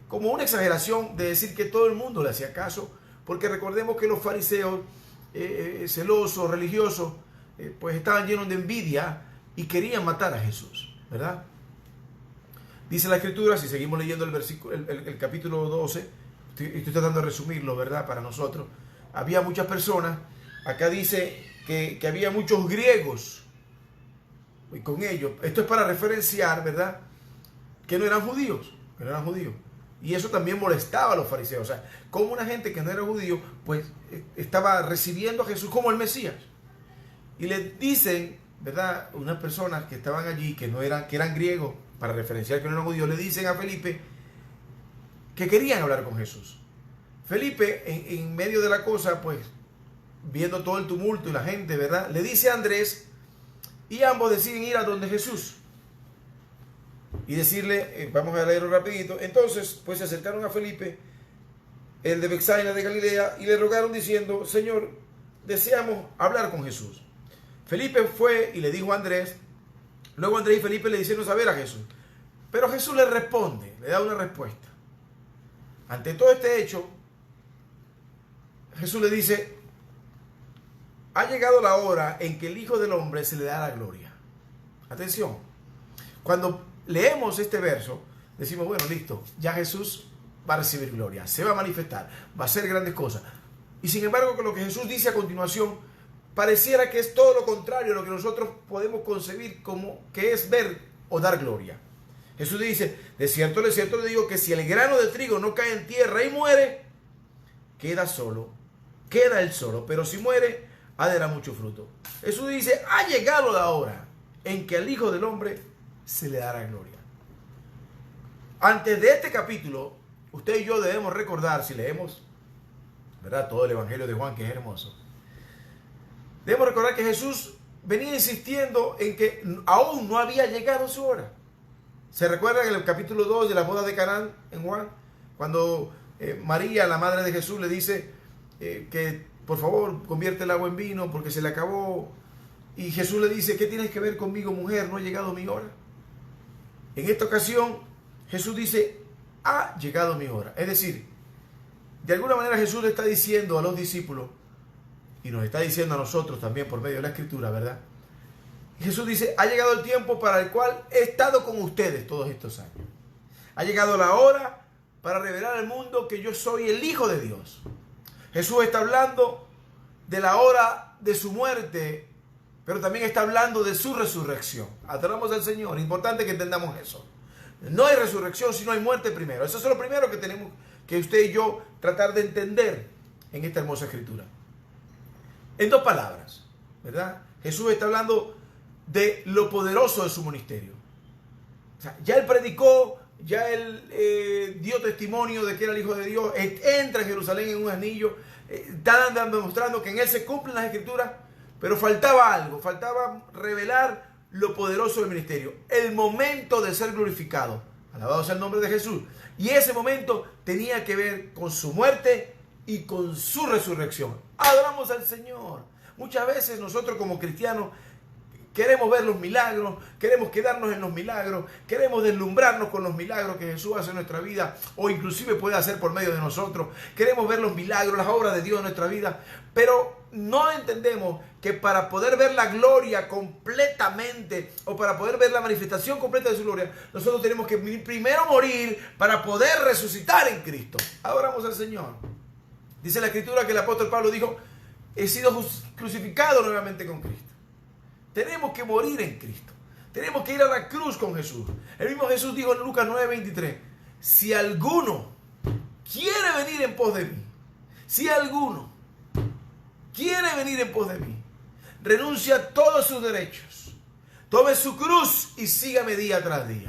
como una exageración de decir que todo el mundo le hacía caso, porque recordemos que los fariseos celosos, religiosos, pues estaban llenos de envidia y querían matar a Jesús, ¿verdad? Dice la Escritura, si seguimos leyendo el capítulo 12, estoy tratando de resumirlo, ¿verdad?, para nosotros. Había muchas personas, acá dice que había muchos griegos, y con ellos, esto es para referenciar, ¿verdad?, que no eran judíos, y eso también molestaba a los fariseos, o sea, como una gente que no era judío, pues estaba recibiendo a Jesús como el Mesías, y le dicen, ¿verdad?, unas personas que estaban allí, que eran griegos, para referenciar que no eran judíos, le dicen a Felipe que querían hablar con Jesús. Felipe, en medio de la cosa, pues, viendo todo el tumulto y la gente, ¿verdad?, le dice a Andrés, y ambos deciden ir a donde Jesús y decirle, vamos a leerlo rapidito. Entonces, pues se acercaron a Felipe, el de Betsaida de Galilea, y le rogaron diciendo, Señor, deseamos hablar con Jesús. Felipe fue y le dijo a Andrés. Luego Andrés y Felipe le hicieron saber a Jesús. Pero Jesús le responde, le da una respuesta. Ante todo este hecho, Jesús le dice, ha llegado la hora en que el Hijo del Hombre se le da la gloria. Atención, cuando leemos este verso, decimos, bueno, listo, ya Jesús va a recibir gloria, se va a manifestar, va a hacer grandes cosas. Y sin embargo, con lo que Jesús dice a continuación, pareciera que es todo lo contrario a lo que nosotros podemos concebir como que es ver o dar gloria. Jesús dice, de cierto le digo que si el grano de trigo no cae en tierra y muere, queda él solo, pero si muere, ha de dar mucho fruto. Jesús dice, ha llegado la hora en que al Hijo del Hombre se le dará gloria. Antes de este capítulo, usted y yo debemos recordar, si leemos, ¿verdad?, todo el Evangelio de Juan, que es hermoso, debemos recordar que Jesús venía insistiendo en que aún no había llegado su hora. ¿Se recuerdan en el capítulo 2 de la boda de Caná en Juan? Cuando María, la madre de Jesús, le dice que por favor convierte el agua en vino porque se le acabó. Y Jesús le dice, ¿qué tienes que ver conmigo, mujer? No ha llegado mi hora. En esta ocasión, Jesús dice, ha llegado mi hora. Es decir, De alguna manera Jesús le está diciendo a los discípulos, y nos está diciendo a nosotros también por medio de la Escritura, ¿verdad? Jesús dice, ha llegado el tiempo para el cual he estado con ustedes todos estos años. Ha llegado la hora para revelar al mundo que yo soy el Hijo de Dios. Jesús está hablando de la hora de su muerte, pero también está hablando de su resurrección. Adoramos al Señor. Importante que entendamos eso. No hay resurrección si no hay muerte primero. Eso es lo primero que tenemos que usted y yo tratar de entender en esta hermosa Escritura. En dos palabras, ¿verdad? Jesús está hablando de lo poderoso de su ministerio. O sea, ya él predicó, ya él dio testimonio de que era el Hijo de Dios, entra en Jerusalén en un anillo, está demostrando que en él se cumplen las Escrituras, pero faltaba algo, faltaba revelar lo poderoso del ministerio, el momento de ser glorificado. Alabado sea el nombre de Jesús. Y ese momento tenía que ver con su muerte y con su resurrección. Adoramos al Señor. Muchas veces nosotros como cristianos queremos ver los milagros, queremos quedarnos en los milagros, queremos deslumbrarnos con los milagros que Jesús hace en nuestra vida o inclusive puede hacer por medio de nosotros. Queremos ver los milagros, las obras de Dios en nuestra vida, pero no entendemos que para poder ver la gloria completamente o para poder ver la manifestación completa de su gloria, nosotros tenemos que primero morir para poder resucitar en Cristo. Adoramos al Señor. Dice la Escritura que el apóstol Pablo dijo, he sido crucificado nuevamente con Cristo. Tenemos que morir en Cristo. Tenemos que ir a la cruz con Jesús. El mismo Jesús dijo en Lucas 9:23, si alguno quiere venir en pos de mí, si alguno quiere venir en pos de mí, renuncia a todos sus derechos, tome su cruz y sígame día tras día.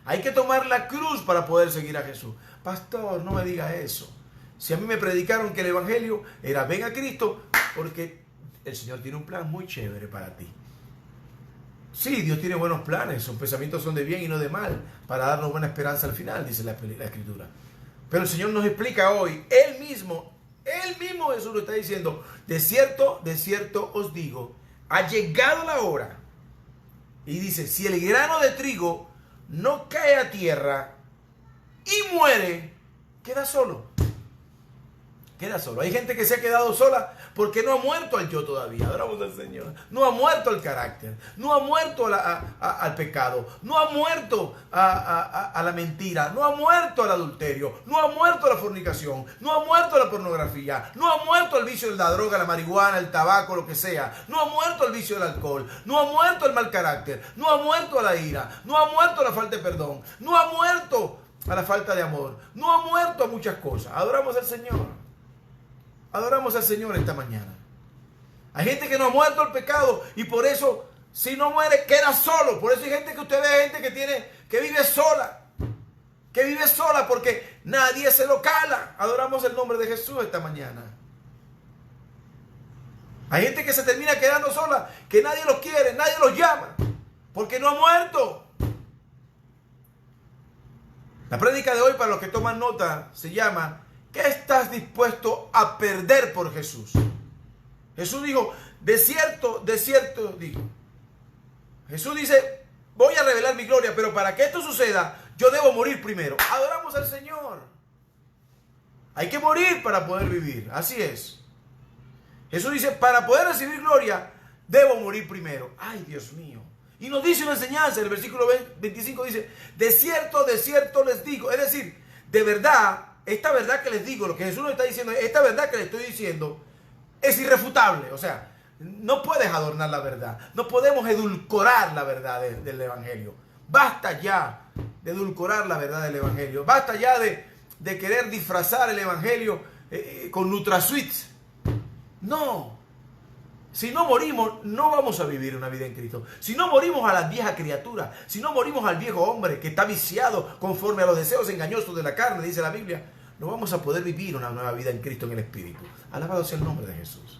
Hay que tomar la cruz para poder seguir a Jesús. Pastor, no me diga eso. Si a mí me predicaron que el evangelio era ven a Cristo, porque el Señor tiene un plan muy chévere para ti. Sí, Dios tiene buenos planes, sus pensamientos son de bien y no de mal, para darnos buena esperanza al final, dice la Escritura. Pero el Señor nos explica hoy, Él mismo Jesús lo está diciendo, de cierto os digo, ha llegado la hora. Y dice, si el grano de trigo no cae a tierra y muere, queda solo. Queda solo. Hay gente que se ha quedado sola porque no ha muerto al yo todavía. Adoramos al Señor. No ha muerto al carácter. No ha muerto al pecado. No ha muerto a la mentira. No ha muerto al adulterio. No ha muerto a la fornicación. No ha muerto a la pornografía. No ha muerto al vicio de la droga, la marihuana, el tabaco, lo que sea. No ha muerto al vicio del alcohol. No ha muerto al mal carácter. No ha muerto a la ira. No ha muerto a la falta de perdón. No ha muerto a la falta de amor. No ha muerto a muchas cosas. Adoramos al Señor. Adoramos al Señor esta mañana. Hay gente que no ha muerto el pecado y por eso, si no muere, queda solo. Por eso hay gente que usted ve, gente que vive sola. Que vive sola porque nadie se lo cala. Adoramos el nombre de Jesús esta mañana. Hay gente que se termina quedando sola, que nadie los quiere, nadie los llama, porque no ha muerto. La prédica de hoy, para los que toman nota, se llama ¿qué estás dispuesto a perder por Jesús? Jesús dijo, de cierto digo. Jesús dice, voy a revelar mi gloria, pero para que esto suceda, yo debo morir primero. Adoramos al Señor. Hay que morir para poder vivir. Así es. Jesús dice, para poder recibir gloria, debo morir primero. Ay, Dios mío. Y nos dice una enseñanza, el versículo 25 dice, de cierto les digo. Es decir, de verdad, esta verdad que les digo, lo que Jesús nos está diciendo, esta verdad que les estoy diciendo, es irrefutable. O sea, no puedes adornar la verdad. No podemos edulcorar la verdad del Evangelio. Basta ya de edulcorar la verdad del Evangelio. Basta ya de querer disfrazar el Evangelio con NutraSweets. No. Si no morimos, no vamos a vivir una vida en Cristo. Si no morimos a la vieja criatura, si no morimos al viejo hombre que está viciado conforme a los deseos engañosos de la carne, dice la Biblia, no vamos a poder vivir una nueva vida en Cristo en el Espíritu. Alabado sea el nombre de Jesús.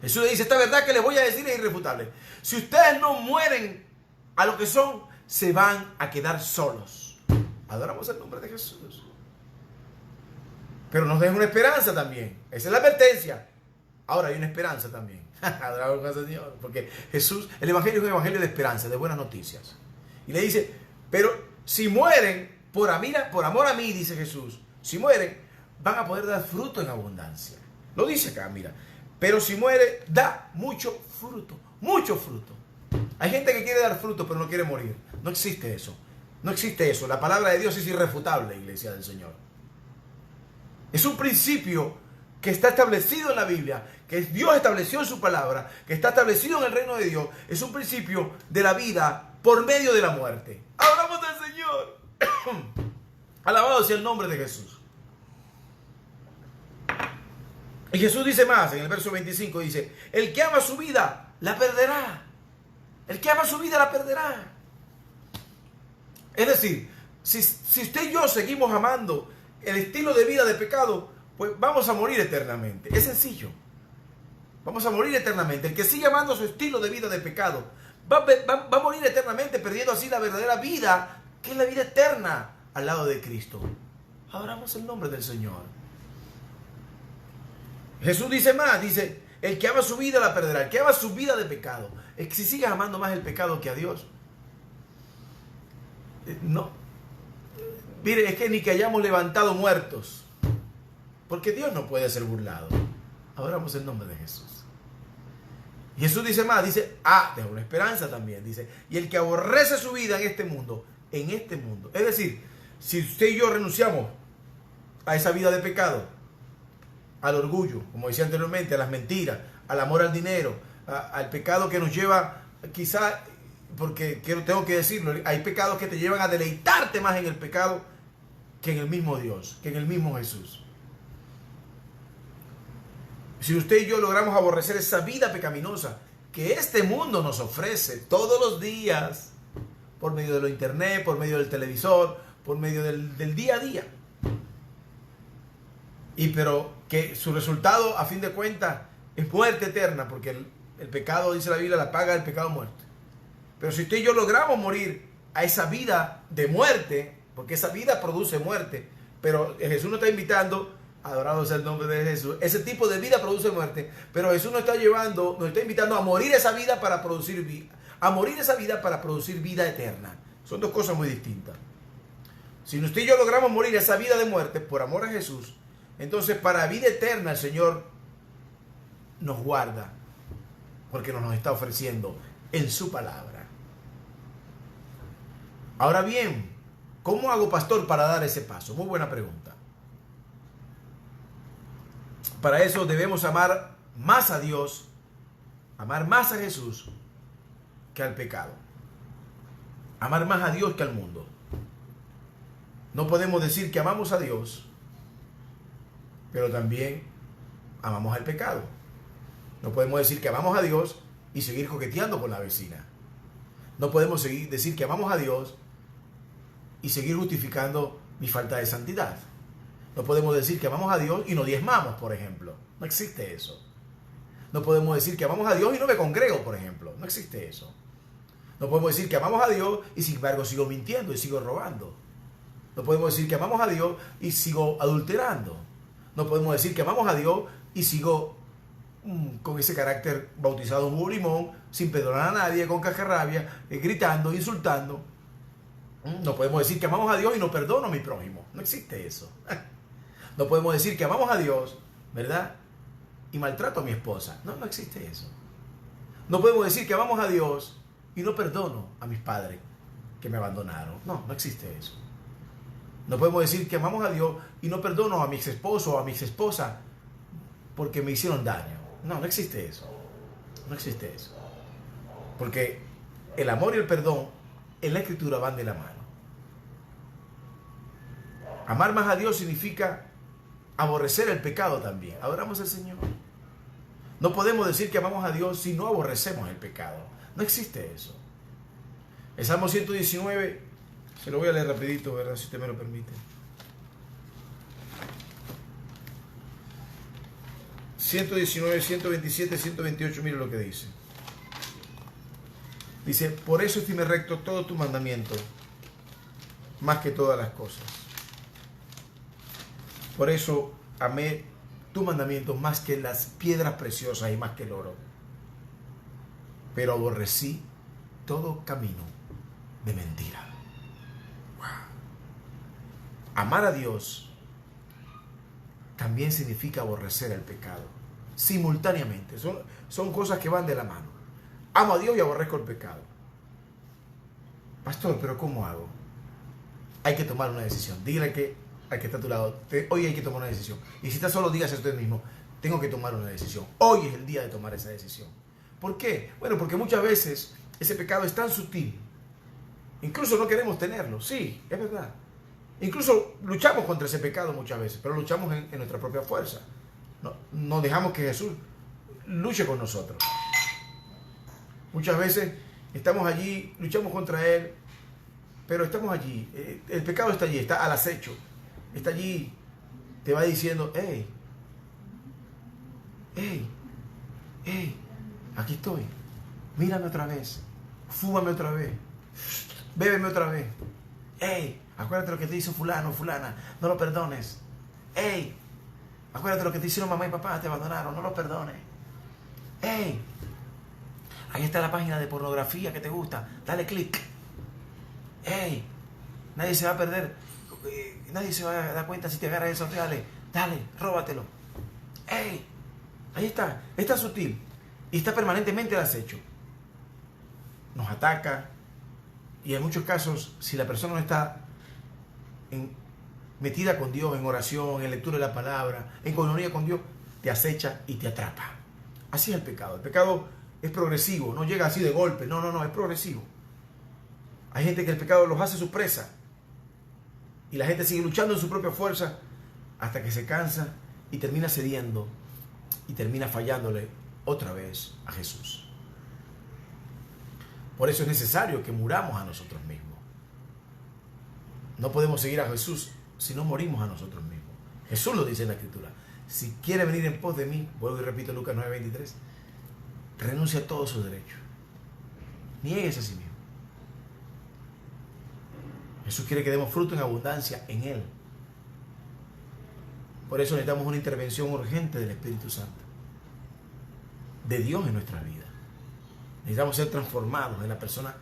Jesús le dice, esta verdad que les voy a decir es irrefutable. Si ustedes no mueren a lo que son, se van a quedar solos. Adoramos el nombre de Jesús. Pero nos deja una esperanza también. Esa es la advertencia. Ahora hay una esperanza también. Adoramos al Señor. Porque Jesús, el Evangelio es un Evangelio de esperanza, de buenas noticias. Y le dice, pero si mueren, por amor a mí, dice Jesús, si mueren, van a poder dar fruto en abundancia. Lo dice acá, mira. Pero si muere, da mucho fruto. Mucho fruto. Hay gente que quiere dar fruto, pero no quiere morir. No existe eso. No existe eso. La palabra de Dios es irrefutable, iglesia del Señor. Es un principio que está establecido en la Biblia, que Dios estableció en su palabra, que está establecido en el reino de Dios. Es un principio de la vida por medio de la muerte. Hablamos del Señor. Alabado sea el nombre de Jesús. Y Jesús dice más, en el verso 25 dice, el que ama su vida, la perderá. El que ama su vida, la perderá. Es decir, si usted y yo seguimos amando el estilo de vida de pecado, pues vamos a morir eternamente. Es sencillo. Vamos a morir eternamente. El que sigue amando su estilo de vida de pecado, va a morir eternamente, perdiendo así la verdadera vida, que es la vida eterna al lado de Cristo. Adoramos el nombre del Señor. Jesús dice más, dice, el que ama su vida la perderá, el que ama su vida de pecado. Es que si sigues amando más el pecado que a Dios, no. Mire, es que ni que hayamos levantado muertos, porque Dios no puede ser burlado. Adoramos el nombre de Jesús. Y Jesús dice más, dice, deja una esperanza también, dice, y el que aborrece su vida en este mundo, es decir, si usted y yo renunciamos a esa vida de pecado, al orgullo, como decía anteriormente, a las mentiras, al amor al dinero, al pecado que nos lleva, quizá, porque tengo que decirlo, hay pecados que te llevan a deleitarte más en el pecado que en el mismo Dios, que en el mismo Jesús. Si usted y yo logramos aborrecer esa vida pecaminosa que este mundo nos ofrece todos los días, por medio de lo internet, por medio del televisor, por medio del día a día, pero que su resultado a fin de cuentas es muerte eterna, porque el pecado, dice la Biblia, la paga del pecado muerte. Pero si usted y yo logramos morir a esa vida de muerte, porque esa vida produce muerte, pero Jesús nos está invitando, adorado sea el nombre de Jesús, ese tipo de vida produce muerte, pero Jesús nos está invitando a morir esa vida para producir vida, vida eterna. Son dos cosas muy distintas. Si usted y yo logramos morir esa vida de muerte por amor a Jesús, entonces para vida eterna el Señor nos guarda, porque nos está ofreciendo en su palabra. Ahora bien, ¿cómo hago, pastor, para dar ese paso? Muy buena pregunta. Para eso debemos amar más a Dios, amar más a Jesús que al pecado. Amar más a Dios que al mundo. No podemos decir que amamos a Dios, pero también amamos al pecado. No podemos decir que amamos a Dios y seguir coqueteando con la vecina. No podemos decir que amamos a Dios y seguir justificando mi falta de santidad. No podemos decir que amamos a Dios y no diezmamos, por ejemplo. No existe eso. No podemos decir que amamos a Dios y no me congrego, por ejemplo. No existe eso. No podemos decir que amamos a Dios y sin embargo sigo mintiendo y sigo robando. No podemos decir que amamos a Dios y sigo adulterando. No podemos decir que amamos a Dios y sigo con ese carácter bautizado en un limón, sin perdonar a nadie, con cajarrabia, gritando, insultando. No podemos decir que amamos a Dios y no perdono a mi prójimo. No existe eso. No podemos decir que amamos a Dios, ¿verdad? Y maltrato a mi esposa. No existe eso. No podemos decir que amamos a Dios y no perdono a mis padres que me abandonaron. No existe eso. No podemos decir que amamos a Dios y no perdono a mi ex esposo o a mi ex esposa porque me hicieron daño. No existe eso. No existe eso. Porque el amor y el perdón en la Escritura van de la mano. Amar más a Dios significa aborrecer el pecado también. Adoramos al Señor. No podemos decir que amamos a Dios si no aborrecemos el pecado. No existe eso. El Salmo 119, se lo voy a leer rapidito, ¿verdad? Si usted me lo permite. 119, 127, 128, mire lo que dice. Dice, por eso estime recto todo tu mandamiento, más que todas las cosas. Por eso amé tu mandamiento más que las piedras preciosas y más que el oro. Pero aborrecí todo camino de mentira. Wow. Amar a Dios también significa aborrecer el pecado. Simultáneamente. Son cosas que van de la mano. Amo a Dios y aborrezco el pecado. Pastor, ¿pero cómo hago? Hay que tomar una decisión. Dígale al que está a tu lado, hoy hay que tomar una decisión. Y si está solo, dígase a usted mismo, tengo que tomar una decisión. Hoy es el día de tomar esa decisión. ¿Por qué? Bueno, porque muchas veces ese pecado es tan sutil. Incluso no queremos tenerlo. Sí, es verdad. Incluso luchamos contra ese pecado muchas veces, pero luchamos en nuestra propia fuerza. No dejamos que Jesús luche con nosotros. Muchas veces estamos allí, luchamos contra Él, pero estamos allí. El pecado está allí, está al acecho. Está allí, te va diciendo, hey, aquí estoy. Mírame otra vez. Fúmame otra vez. Bébeme otra vez. Hey, acuérdate lo que te hizo fulano, fulana. No lo perdones. Hey, acuérdate lo que te hicieron mamá y papá, te abandonaron. No lo perdones. Hey, ahí está la página de pornografía que te gusta. Dale clic. Hey, nadie se va a perder. Nadie se va a dar cuenta si te agarras esos reales. Dale, róbatelo. Hey, ahí está. Está sutil. Y está permanentemente al acecho. Nos ataca. Y en muchos casos, si la persona no está metida con Dios, en oración, en lectura de la palabra, en comunión con Dios, te acecha y te atrapa. Así es el pecado. El pecado es progresivo, no llega así de golpe. No, es progresivo. Hay gente que el pecado los hace su presa. Y la gente sigue luchando en su propia fuerza hasta que se cansa y termina cediendo y termina fallándole otra vez a Jesús. Por eso es necesario que muramos a nosotros mismos. No podemos seguir a Jesús si no morimos a nosotros mismos. Jesús lo dice en la Escritura. Si quiere venir en pos de mí, vuelvo y repito Lucas 9:23, renuncia a todos sus derechos. Niéguese a sí mismo. Jesús quiere que demos fruto en abundancia en Él. Por eso necesitamos una intervención urgente del Espíritu Santo, de Dios en nuestras vidas. Necesitamos ser transformados en la persona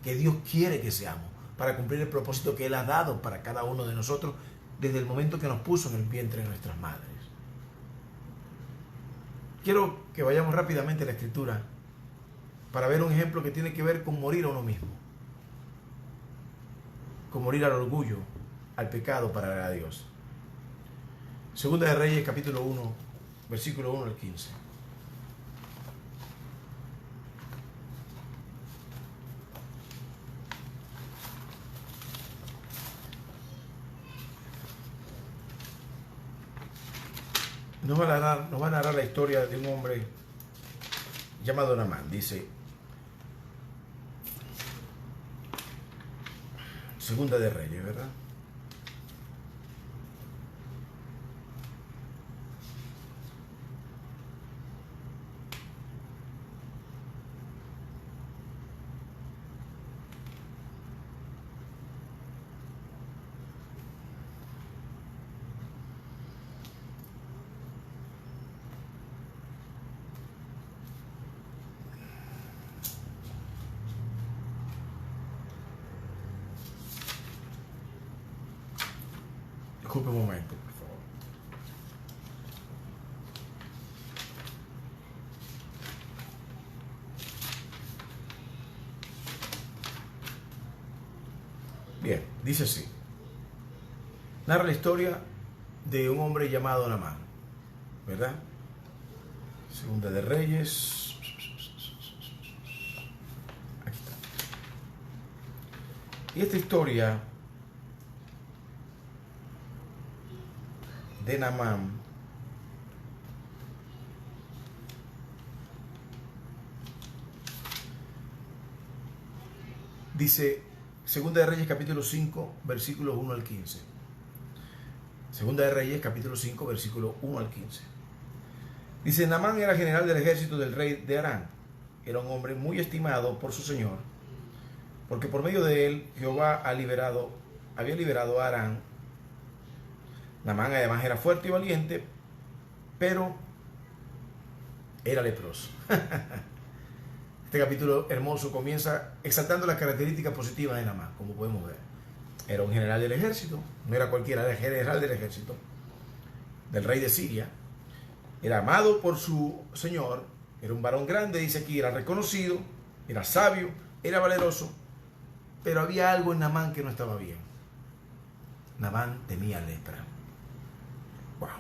que Dios quiere que seamos, para cumplir el propósito que Él ha dado para cada uno de nosotros desde el momento que nos puso en el vientre de nuestras madres. Quiero que vayamos rápidamente a la Escritura para ver un ejemplo que tiene que ver con morir a uno mismo, con morir al orgullo, al pecado para agradar a Dios. Segunda de Reyes, capítulo 1, versículo 1 al 15. Nos va a narrar la historia de un hombre llamado Naamán. Dice, Segunda de Reyes, ¿verdad? Disculpe un momento, por favor. Bien, dice así. Narra la historia de un hombre llamado Naamán, ¿verdad? Segunda de Reyes. Aquí está. Y esta historia de Naamán dice, Segunda de Reyes capítulo 5 versículos 1 al 15. Segunda de Reyes capítulo 5 versículo 1 al 15. Dice, Naamán era general del ejército del rey de Aram. Era un hombre muy estimado por su señor, porque por medio de él Jehová había liberado a Aram. Naamán además era fuerte y valiente, pero era leproso. Este capítulo hermoso comienza exaltando las características positivas de Naamán, como podemos ver. Era un general del ejército, no era cualquiera, era general del ejército. del rey de Siria. Era amado por su señor, era un varón grande, dice aquí, era reconocido, era sabio, era valeroso, pero había algo en Naamán que no estaba bien. Naamán tenía lepra. Wow.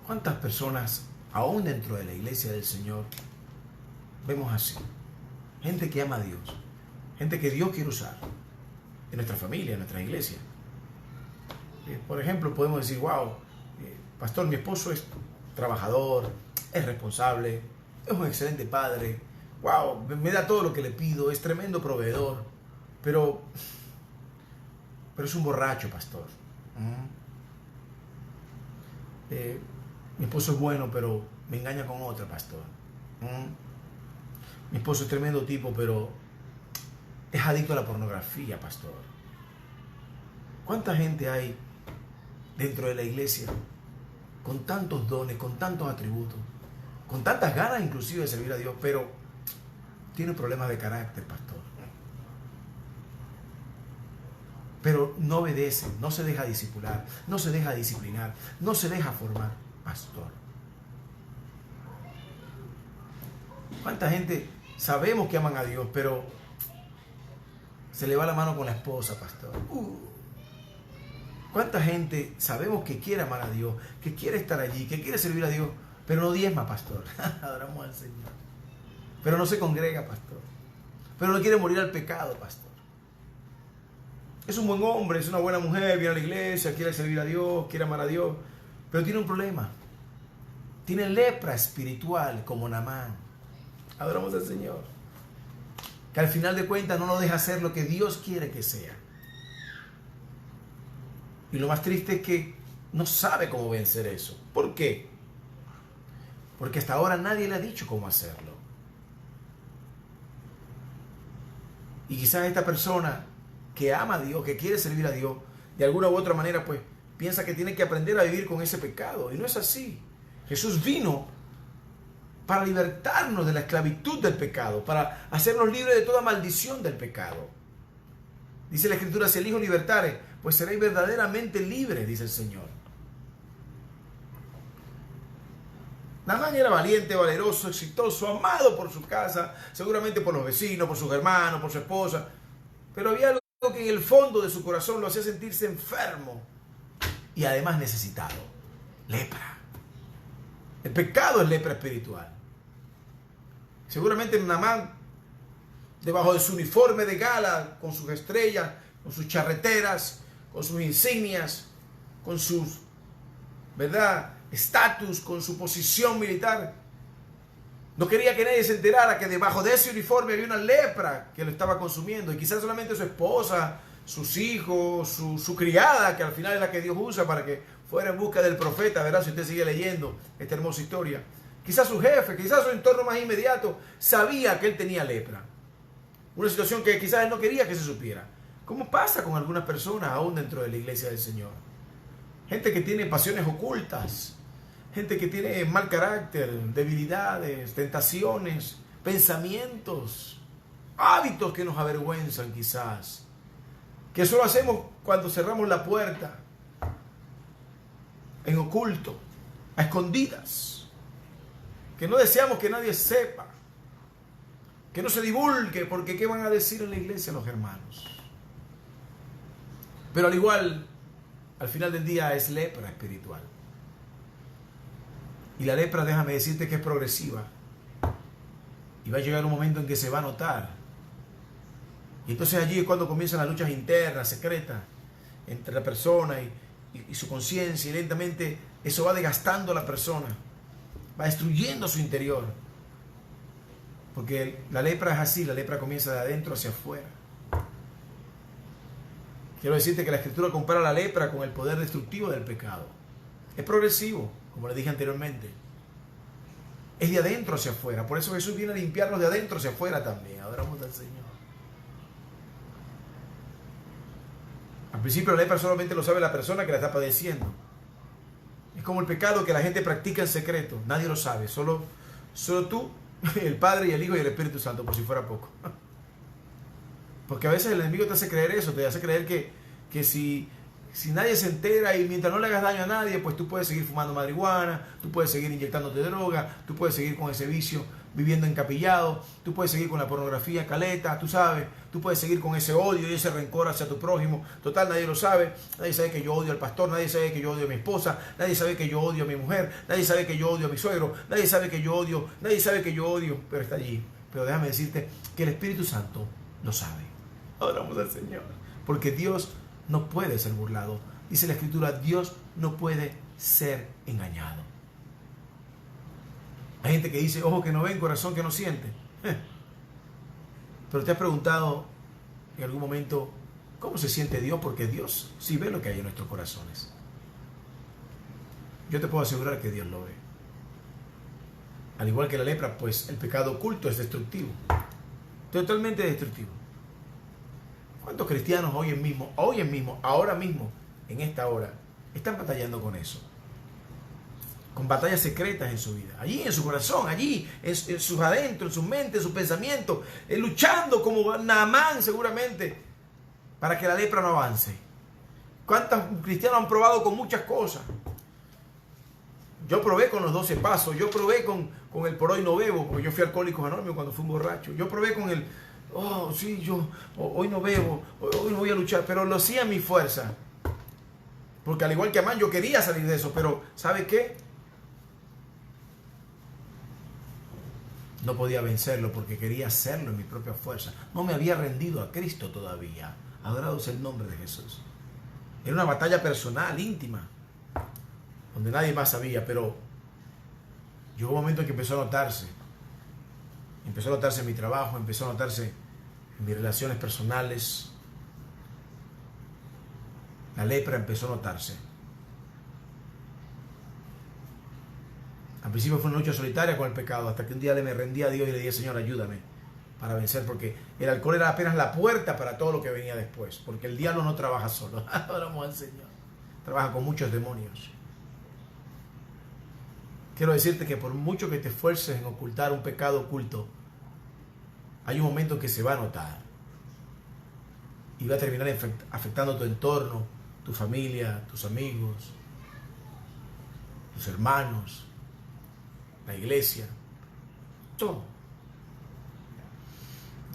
¿Cuántas personas, aún dentro de la iglesia del Señor, vemos así? Gente que ama a Dios, gente que Dios quiere usar en nuestra familia, en nuestra iglesia. Por ejemplo, podemos decir, wow, pastor, mi esposo es trabajador, es responsable, es un excelente padre, wow, me da todo lo que le pido, es tremendo proveedor, pero es un borracho, pastor. Mi esposo es bueno, pero me engaña con otra, pastor. Mi esposo es tremendo tipo, pero es adicto a la pornografía, pastor. ¿Cuánta gente hay dentro de la iglesia con tantos dones, con tantos atributos, con tantas ganas inclusive de servir a Dios, pero tiene problemas de carácter, pastor? Pero no obedece, no se deja discipular, no se deja disciplinar, no se deja formar, pastor. ¿Cuánta gente sabemos que aman a Dios, pero se le va la mano con la esposa, pastor? ¿Cuánta gente sabemos que quiere amar a Dios, que quiere estar allí, que quiere servir a Dios, pero no diezma, pastor? Adoramos al Señor. Pero no se congrega, pastor. Pero no quiere morir al pecado, pastor. Es un buen hombre, es una buena mujer, viene a la iglesia, quiere servir a Dios, quiere amar a Dios, pero tiene un problema. Tiene lepra espiritual como Naamán. Adoramos al Señor. Que al final de cuentas no lo deja hacer lo que Dios quiere que sea. Y lo más triste es que no sabe cómo vencer eso. ¿Por qué? Porque hasta ahora nadie le ha dicho cómo hacerlo. Y quizás esta persona que ama a Dios, que quiere servir a Dios, de alguna u otra manera, pues piensa que tiene que aprender a vivir con ese pecado. Y no es así. Jesús vino para libertarnos de la esclavitud del pecado, para hacernos libres de toda maldición del pecado. Dice la Escritura, si el Hijo libertare, pues seréis verdaderamente libres, dice el Señor. Naamán era valiente, valeroso, exitoso, amado por su casa, seguramente por los vecinos, por sus hermanos, por su esposa. Pero había algo que en el fondo de su corazón lo hacía sentirse enfermo y además necesitado. Lepra. El pecado es lepra espiritual. Seguramente Naamán, debajo de su uniforme de gala, con sus estrellas, con sus charreteras, con sus insignias, con sus, ¿verdad?, estatus, con su posición militar, no quería que nadie se enterara que debajo de ese uniforme había una lepra que lo estaba consumiendo. Y quizás solamente su esposa, sus hijos, su criada, que al final es la que Dios usa para que fuera en busca del profeta, ¿verdad? Si usted sigue leyendo esta hermosa historia. Quizás su jefe, quizás su entorno más inmediato sabía que él tenía lepra. Una situación que quizás él no quería que se supiera. ¿Cómo pasa con algunas personas aún dentro de la iglesia del Señor? Gente que tiene pasiones ocultas, gente que tiene mal carácter, debilidades, tentaciones, pensamientos, hábitos que nos avergüenzan quizás, que solo hacemos cuando cerramos la puerta, en oculto, a escondidas, que no deseamos que nadie sepa, que no se divulgue, porque ¿qué van a decir en la iglesia los hermanos? Pero al igual, al final del día es lepra espiritual. Y la lepra, déjame decirte que es progresiva. Y va a llegar un momento en que se va a notar. Y entonces allí es cuando comienzan las luchas internas, secretas, entre la persona y su conciencia. Y lentamente eso va desgastando a la persona. Va destruyendo su interior. Porque la lepra es así, la lepra comienza de adentro hacia afuera. Quiero decirte que la Escritura compara la lepra con el poder destructivo del pecado. Es progresivo, como le dije anteriormente. Es de adentro hacia afuera. Por eso Jesús viene a limpiarnos de adentro hacia afuera también. Adoramos al Señor. Al principio la lepra solamente lo sabe la persona que la está padeciendo. Es como el pecado que la gente practica en secreto. Nadie lo sabe. Solo tú, el Padre y el Hijo y el Espíritu Santo, por si fuera poco. Porque a veces el enemigo te hace creer eso. Te hace creer que si si nadie se entera y mientras no le hagas daño a nadie, pues tú puedes seguir fumando marihuana, tú puedes seguir inyectándote droga, tú puedes seguir con ese vicio viviendo encapillado, tú puedes seguir con la pornografía caleta, tú sabes, tú puedes seguir con ese odio y ese rencor hacia tu prójimo. Total, nadie lo sabe, nadie sabe que yo odio al pastor, nadie sabe que yo odio a mi esposa, nadie sabe que yo odio a mi mujer, nadie sabe que yo odio a mi suegro, nadie sabe que yo odio, pero está allí. Pero déjame decirte que el Espíritu Santo lo sabe. Adoramos al Señor, porque Dios no puede ser burlado. Dice la Escritura, Dios no puede ser engañado. Hay gente que dice, ojo que no ven, corazón que no siente. Pero te has preguntado en algún momento, ¿cómo se siente Dios? Porque Dios sí ve lo que hay en nuestros corazones. Yo te puedo asegurar que Dios lo ve. Al igual que la lepra, pues el pecado oculto es destructivo. Totalmente destructivo. ¿Cuántos cristianos hoy mismo, ahora mismo, en esta hora, están batallando con eso? Con batallas secretas en su vida, allí en su corazón, allí en sus adentros, en su mente, en sus pensamientos, luchando como Naamán seguramente para que la lepra no avance. ¿Cuántos cristianos han probado con muchas cosas? Yo probé con los 12 pasos, yo probé con el por hoy no bebo, porque yo fui alcohólico anónimo cuando fui un borracho. Yo probé con el, hoy no bebo, hoy no voy a luchar, pero lo hacía a mi fuerza. Porque al igual que Amán, yo quería salir de eso, pero ¿sabe qué? No podía vencerlo porque quería hacerlo en mi propia fuerza. No me había rendido a Cristo todavía. Adorado sea el nombre de Jesús. Era una batalla personal, íntima, donde nadie más sabía, pero llegó un momento en que empezó a notarse. Empezó a notarse en mi trabajo, empezó a notarse en mis relaciones personales. La lepra empezó a notarse. Al principio fue una lucha solitaria con el pecado, hasta que un día me rendí a Dios y le dije, Señor, ayúdame para vencer, porque el alcohol era apenas la puerta para todo lo que venía después, porque el diablo no trabaja solo, adoramos al Señor, trabaja con muchos demonios. Quiero decirte que por mucho que te esfuerces en ocultar un pecado oculto, hay un momento en que se va a notar y va a terminar afectando tu entorno, tu familia, tus amigos, tus hermanos, la iglesia, todo.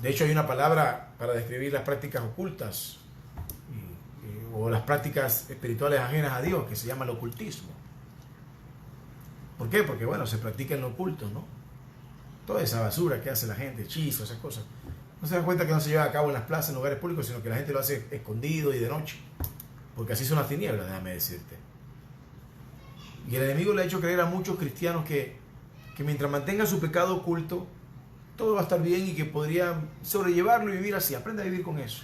De hecho, hay una palabra para describir las prácticas ocultas o las prácticas espirituales ajenas a Dios, que se llama el ocultismo. ¿Por qué? Porque, bueno, se practica en lo oculto, ¿no? Toda esa basura que hace la gente, hechizos, esas cosas. No se dan cuenta que no se lleva a cabo en las plazas, en lugares públicos, sino que la gente lo hace escondido y de noche. Porque así son las tinieblas, déjame decirte. Y el enemigo le ha hecho creer a muchos cristianos que mientras mantengan su pecado oculto, todo va a estar bien y que podrían sobrellevarlo y vivir así. Aprende a vivir con eso.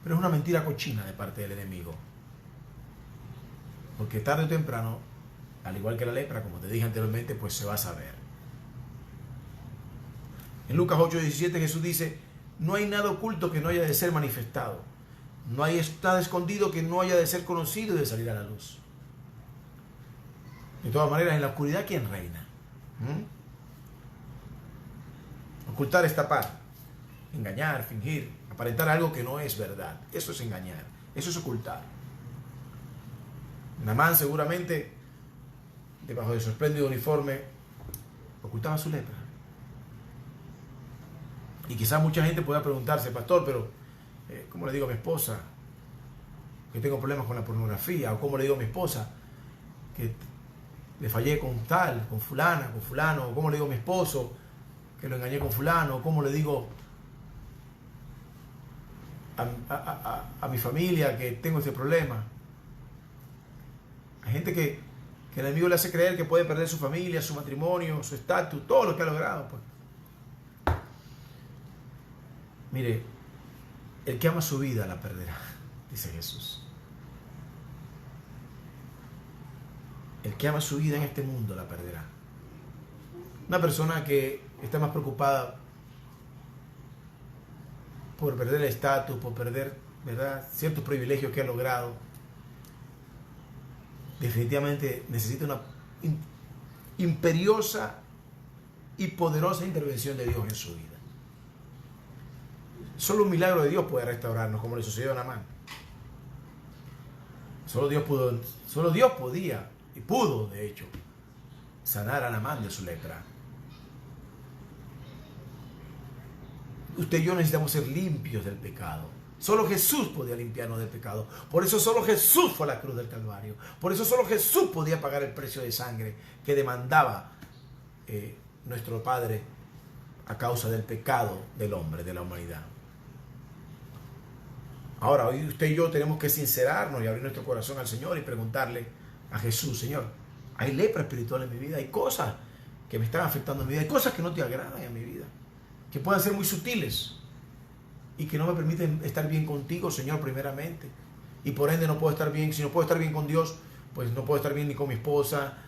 Pero es una mentira cochina de parte del enemigo. Porque tarde o temprano, al igual que la lepra, como te dije anteriormente, pues se va a saber. En Lucas 8:17 Jesús dice, no hay nada oculto que no haya de ser manifestado. No hay nada escondido que no haya de ser conocido y de salir a la luz. De todas maneras, en la oscuridad, ¿quién reina? Ocultar es tapar, engañar, fingir, aparentar algo que no es verdad. Eso es engañar, eso es ocultar. Naamán seguramente, debajo de su espléndido uniforme, ocultaba su lepra. Y quizás mucha gente pueda preguntarse, pastor, pero ¿cómo le digo a mi esposa que tengo problemas con la pornografía? ¿O cómo le digo a mi esposa que le fallé con tal, con fulana, con fulano? ¿O cómo le digo a mi esposo que lo engañé con fulano? ¿O cómo le digo a mi familia que tengo este problema? Hay gente que el enemigo le hace creer que puede perder su familia, su matrimonio, su estatus, todo lo que ha logrado, pues. Mire, el que ama su vida la perderá, dice Jesús. El que ama su vida en este mundo la perderá. Una persona que está más preocupada por perder el estatus, por perder, ¿verdad?, ciertos privilegios que ha logrado, definitivamente necesita una imperiosa y poderosa intervención de Dios en su vida. Solo un milagro de Dios puede restaurarnos, como le sucedió a Naamán. Solo Dios podía, y pudo, de hecho, sanar a Naamán de su lepra. Usted y yo necesitamos ser limpios del pecado. Solo Jesús podía limpiarnos del pecado. Por eso solo Jesús fue a la cruz del Calvario. Por eso solo Jesús podía pagar el precio de sangre que demandaba nuestro Padre a causa del pecado del hombre, de la humanidad. Ahora, hoy usted y yo tenemos que sincerarnos y abrir nuestro corazón al Señor y preguntarle a Jesús: Señor, hay lepra espiritual en mi vida, hay cosas que me están afectando en mi vida, hay cosas que no te agradan en mi vida, que puedan ser muy sutiles y que no me permiten estar bien contigo, Señor, primeramente. Y por ende no puedo estar bien. Si no puedo estar bien con Dios, pues no puedo estar bien ni con mi esposa,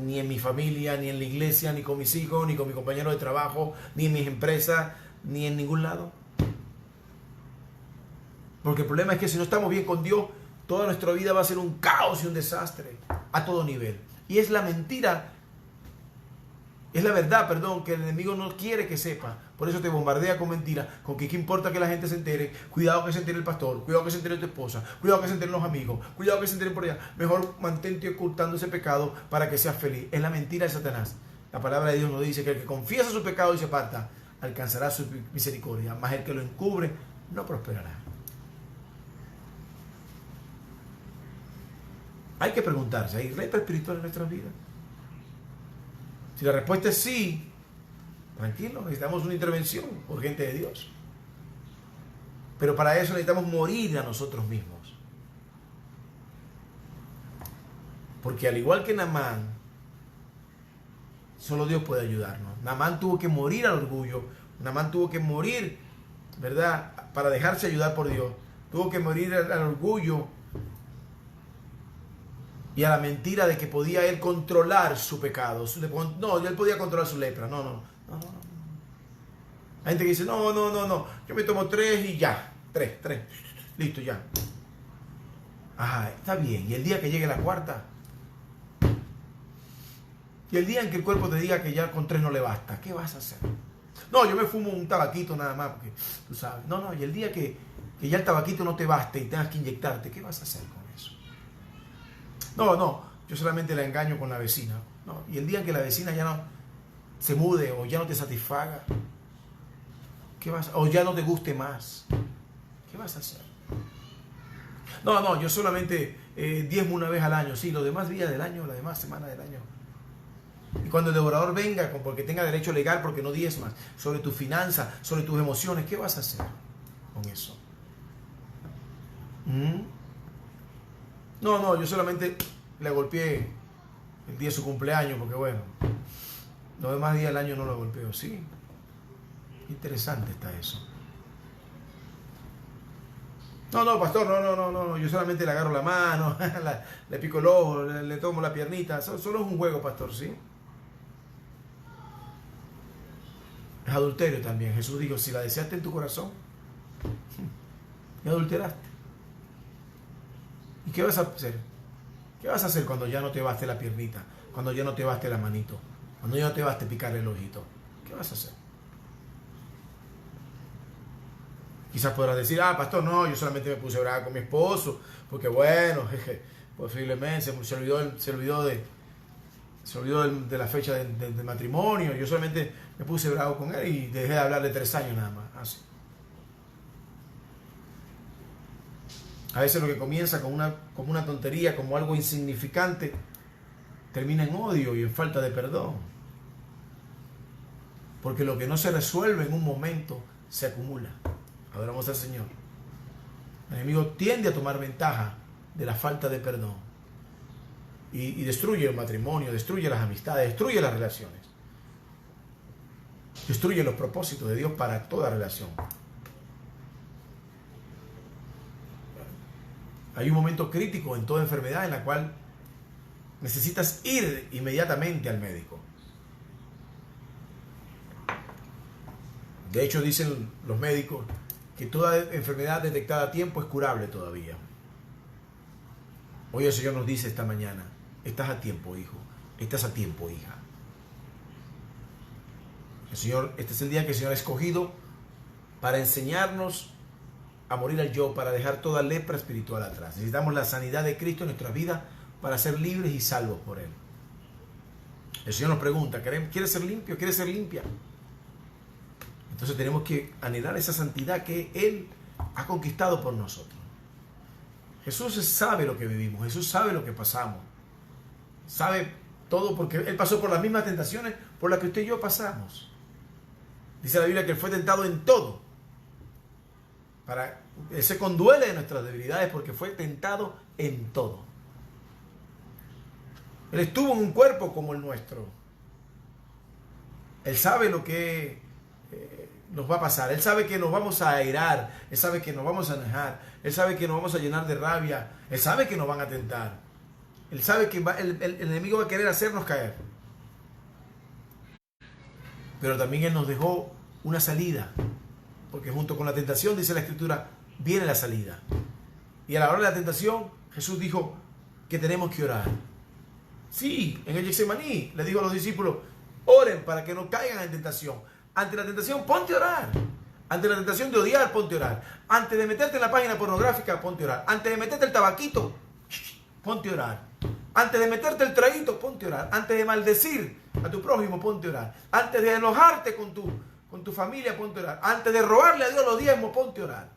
ni en mi familia, ni en la iglesia, ni con mis hijos, ni con mi compañero de trabajo, ni en mis empresas, ni en ningún lado. Porque el problema es que si no estamos bien con Dios, toda nuestra vida va a ser un caos y un desastre a todo nivel. Y es la mentira, es la verdad, perdón, que el enemigo no quiere que sepa. Por eso te bombardea con mentiras, con que qué importa que la gente se entere. Cuidado que se entere el pastor, cuidado que se entere tu esposa, cuidado que se enteren los amigos, cuidado que se enteren por allá. Mejor mantente ocultando ese pecado para que seas feliz. Es la mentira de Satanás. La palabra de Dios nos dice que el que confiesa su pecado y se aparta, alcanzará su misericordia, mas el que lo encubre no prosperará. Hay que preguntarse, ¿hay lepra espiritual en nuestras vidas? Si la respuesta es sí, tranquilo, necesitamos una intervención por gente de Dios. Pero para eso necesitamos morir a nosotros mismos. Porque al igual que Naamán, solo Dios puede ayudarnos. Naamán tuvo que morir al orgullo. Naamán tuvo que morir, ¿verdad?, para dejarse ayudar por Dios. Tuvo que morir al orgullo y a la mentira de que podía él controlar su pecado. No, él podía controlar su lepra. No. Hay gente que dice, no. Yo me tomo 3 y ya. 3. Listo, ya. Ajá, está bien. Y el día que llegue la cuarta, y el día en que el cuerpo te diga que ya con 3 no le basta, ¿qué vas a hacer? No, yo me fumo un tabaquito nada más, porque tú sabes. No, y el día que ya el tabaquito no te baste y tengas que inyectarte, ¿qué vas a hacer con eso? No, yo solamente la engaño con la vecina. No, y el día en que la vecina ya no se mude o ya no te satisfaga, o ya no te guste más, ¿qué vas a hacer? No, yo solamente diezmo una vez al año. Sí, los demás días del año, las demás semanas del año. Y cuando el devorador venga, porque tenga derecho legal, porque no diezmas, sobre tus finanzas, sobre tus emociones, ¿qué vas a hacer con eso? No, yo solamente le golpeé el día de su cumpleaños, porque bueno, los demás días del año no lo golpeo. Sí, interesante está eso. No, pastor, no, yo solamente le agarro la mano, le pico el ojo, le tomo la piernita. Solo es un juego, pastor, ¿sí? Es adulterio también. Jesús dijo, si la deseaste en tu corazón, y adulteraste. ¿Y qué vas a hacer? ¿Qué vas a hacer cuando ya no te baste la piernita? Cuando ya no te baste la manito? Cuando ya no te baste picar el ojito? ¿Qué vas a hacer? Quizás podrás decir, pastor, no, yo solamente me puse brava con mi esposo, porque bueno, posiblemente se olvidó de la fecha del matrimonio. Yo solamente me puse bravo con él y dejé de hablarle 3 años nada más. Así. A veces lo que comienza como una tontería, como algo insignificante, termina en odio y en falta de perdón. Porque lo que no se resuelve en un momento se acumula. Adoramos al Señor. El enemigo tiende a tomar ventaja de la falta de perdón. Y destruye el matrimonio, destruye las amistades, destruye las relaciones. Destruye los propósitos de Dios para toda relación. Hay un momento crítico en toda enfermedad en la cual necesitas ir inmediatamente al médico. De hecho, dicen los médicos que toda enfermedad detectada a tiempo es curable todavía. Hoy el Señor nos dice esta mañana, estás a tiempo, hijo, estás a tiempo, hija. El Señor, este es el día que el Señor ha escogido para enseñarnos a morir al yo para dejar toda lepra espiritual atrás. Necesitamos la sanidad de Cristo en nuestras vidas para ser libres y salvos por Él. El Señor nos pregunta, ¿quieres ser limpio? ¿Quieres ser limpia? Entonces tenemos que anhelar esa santidad que Él ha conquistado por nosotros. Jesús sabe lo que vivimos, Jesús sabe lo que pasamos, sabe todo porque Él pasó por las mismas tentaciones por las que usted y yo pasamos. Dice la Biblia que Él fue tentado en todo. Él se conduele de nuestras debilidades porque fue tentado en todo. Él estuvo en un cuerpo como el nuestro. Él sabe lo que nos va a pasar. Él sabe que nos vamos a airar. Él sabe que nos vamos a enojar. Él sabe que nos vamos a llenar de rabia. Él sabe que nos van a tentar. Él sabe que el enemigo va a querer hacernos caer. Pero también Él nos dejó una salida. Porque junto con la tentación, dice la Escritura, viene la salida. Y a la hora de la tentación, Jesús dijo que tenemos que orar. Sí, en el Getsemaní le dijo a los discípulos, oren para que no caigan en tentación. Ante la tentación, ponte a orar. Ante la tentación de odiar, ponte a orar. Antes de meterte en la página pornográfica, ponte a orar. Antes de meterte el tabaquito, ponte a orar. Antes de meterte el traguito, ponte a orar. Antes de maldecir a tu prójimo, ponte a orar. Antes de enojarte con tu familia, ponte a orar. Antes de robarle a Dios los diezmos, ponte a orar.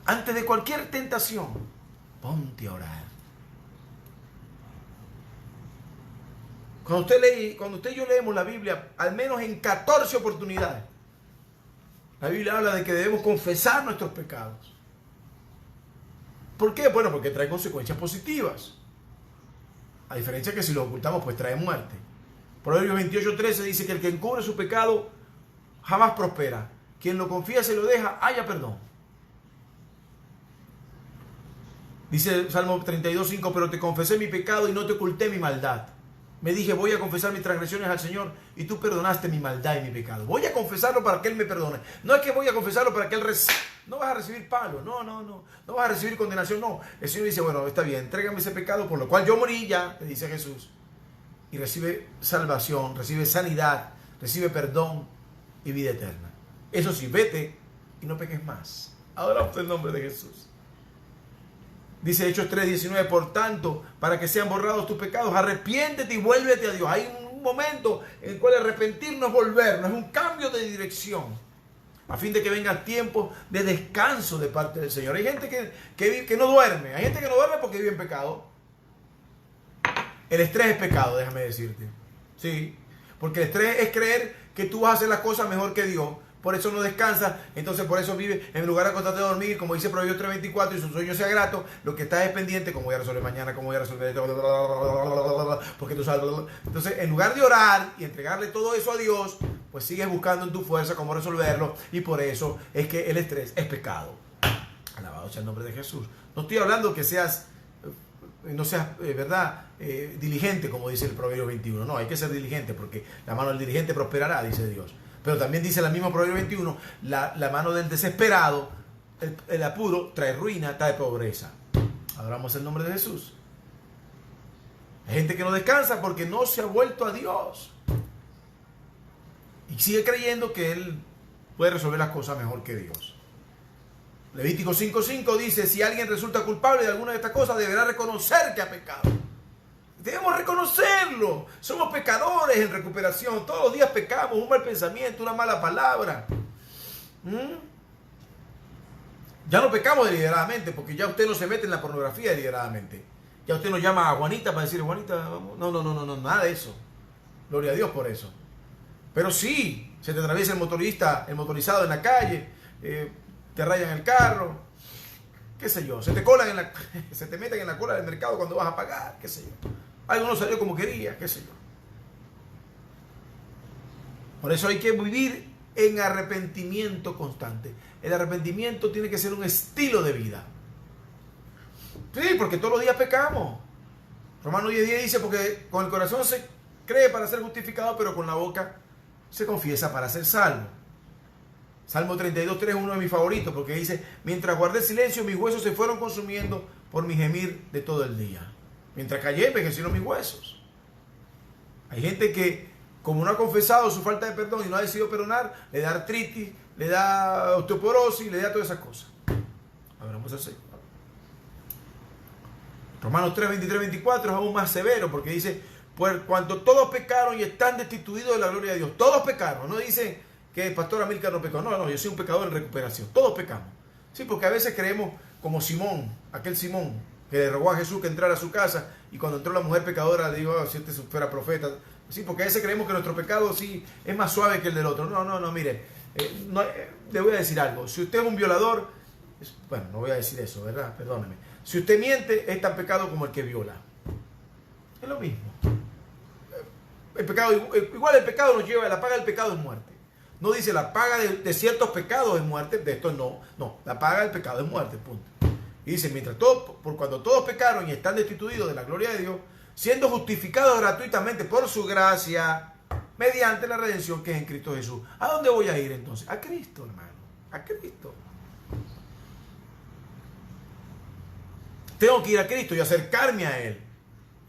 Antes de cualquier tentación, ponte a orar. Cuando usted y yo leemos la Biblia, al menos en 14 oportunidades, la Biblia habla de que debemos confesar nuestros pecados. ¿Por qué? Bueno, porque trae consecuencias positivas. A diferencia que si lo ocultamos, pues trae muerte. Proverbios 28:13 dice que el que encubre su pecado jamás prospera. Quien lo confía se lo deja, haya perdón. Dice Salmo 32:5, pero te confesé mi pecado y no te oculté mi maldad. Me dije, voy a confesar mis transgresiones al Señor y tú perdonaste mi maldad y mi pecado. Voy a confesarlo para que Él me perdone. No es que voy a confesarlo para que Él no vas a recibir palo, no vas a recibir condenación, no. El Señor dice, bueno, está bien, entrégame ese pecado por lo cual yo morí ya, le dice Jesús. Y recibe salvación, recibe sanidad, recibe perdón y vida eterna. Eso sí, vete y no peques más. Adoramos el nombre de Jesús. Dice Hechos 3:19, por tanto, para que sean borrados tus pecados, arrepiéntete y vuélvete a Dios. Hay un momento en el cual arrepentirnos es volvernos, es un cambio de dirección, a fin de que venga tiempo de descanso de parte del Señor. Hay gente que no duerme, hay gente que no duerme porque vive en pecado. El estrés es pecado, déjame decirte. Sí, porque el estrés es creer que tú vas a hacer las cosas mejor que Dios. Por eso no descansa, entonces por eso vive, en lugar de acostarte a dormir, como dice Proverbios 3:24, y su sueño sea grato, lo que estás es pendiente, como voy a resolver mañana, como voy a resolver esto, porque tú sabes. Entonces, en lugar de orar y entregarle todo eso a Dios, pues sigues buscando en tu fuerza cómo resolverlo, y por eso es que el estrés es pecado. Alabado sea el nombre de Jesús. No estoy hablando que no seas, diligente, como dice el Proverbio 21. No, hay que ser diligente, porque la mano del diligente prosperará, dice Dios. Pero también dice la misma Proverbio 21, la mano del desesperado, el apuro, trae ruina, trae pobreza. Adoramos el nombre de Jesús. Hay gente que no descansa porque no se ha vuelto a Dios. Y sigue creyendo que Él puede resolver las cosas mejor que Dios. Levítico 5:5 dice, si alguien resulta culpable de alguna de estas cosas, deberá reconocer que ha pecado. Debemos reconocerlo. Somos pecadores en recuperación. Todos los días pecamos. Un mal pensamiento, una mala palabra. Ya no pecamos deliberadamente, porque ya usted no se mete en la pornografía deliberadamente. Ya usted no llama a Juanita para decir, Juanita, vamos. No, nada de eso. Gloria a Dios por eso. Pero sí, se te atraviesa el motorizado en la calle, te rayan el carro, qué sé yo, se te meten en la cola del mercado cuando vas a pagar, qué sé yo. Algo no salió como quería, qué sé yo. Por eso hay que vivir en arrepentimiento constante. El arrepentimiento tiene que ser un estilo de vida. Sí, porque todos los días pecamos. Romanos 10:10 dice, porque con el corazón se cree para ser justificado, pero con la boca se confiesa para ser salvo. Salmo 32:3 es uno de mis favoritos, porque dice, mientras guardé silencio, mis huesos se fueron consumiendo por mi gemir de todo el día. Mientras callé, envejecieron mis huesos. Hay gente que, como no ha confesado su falta de perdón y no ha decidido perdonar, le da artritis, le da osteoporosis, le da todas esas cosas. A ver, vamos a hacer. Romanos 3, 23, 24 es aún más severo porque dice, pues cuando todos pecaron y están destituidos de la gloria de Dios, todos pecaron, no dice que el pastor Amílcar no pecó, no, yo soy un pecador en recuperación, todos pecamos. Sí, porque a veces creemos como Simón, aquel Simón que le rogó a Jesús que entrara a su casa y cuando entró la mujer pecadora le dijo, si este fuera profeta, sí, porque a veces creemos que nuestro pecado sí es más suave que el del otro. No, mire, le voy a decir algo, si usted es un violador, bueno, no voy a decir eso, ¿verdad? Perdóneme. Si usted miente, es tan pecado como el que viola. Es lo mismo. El pecado, igual el pecado nos lleva, la paga del pecado es muerte. No dice la paga de ciertos pecados es muerte, de esto no, la paga del pecado es muerte, punto. Y dice, por cuando todos pecaron y están destituidos de la gloria de Dios, siendo justificados gratuitamente por su gracia, mediante la redención que es en Cristo Jesús. ¿A dónde voy a ir entonces? A Cristo, hermano, a Cristo. Tengo que ir a Cristo y acercarme a Él.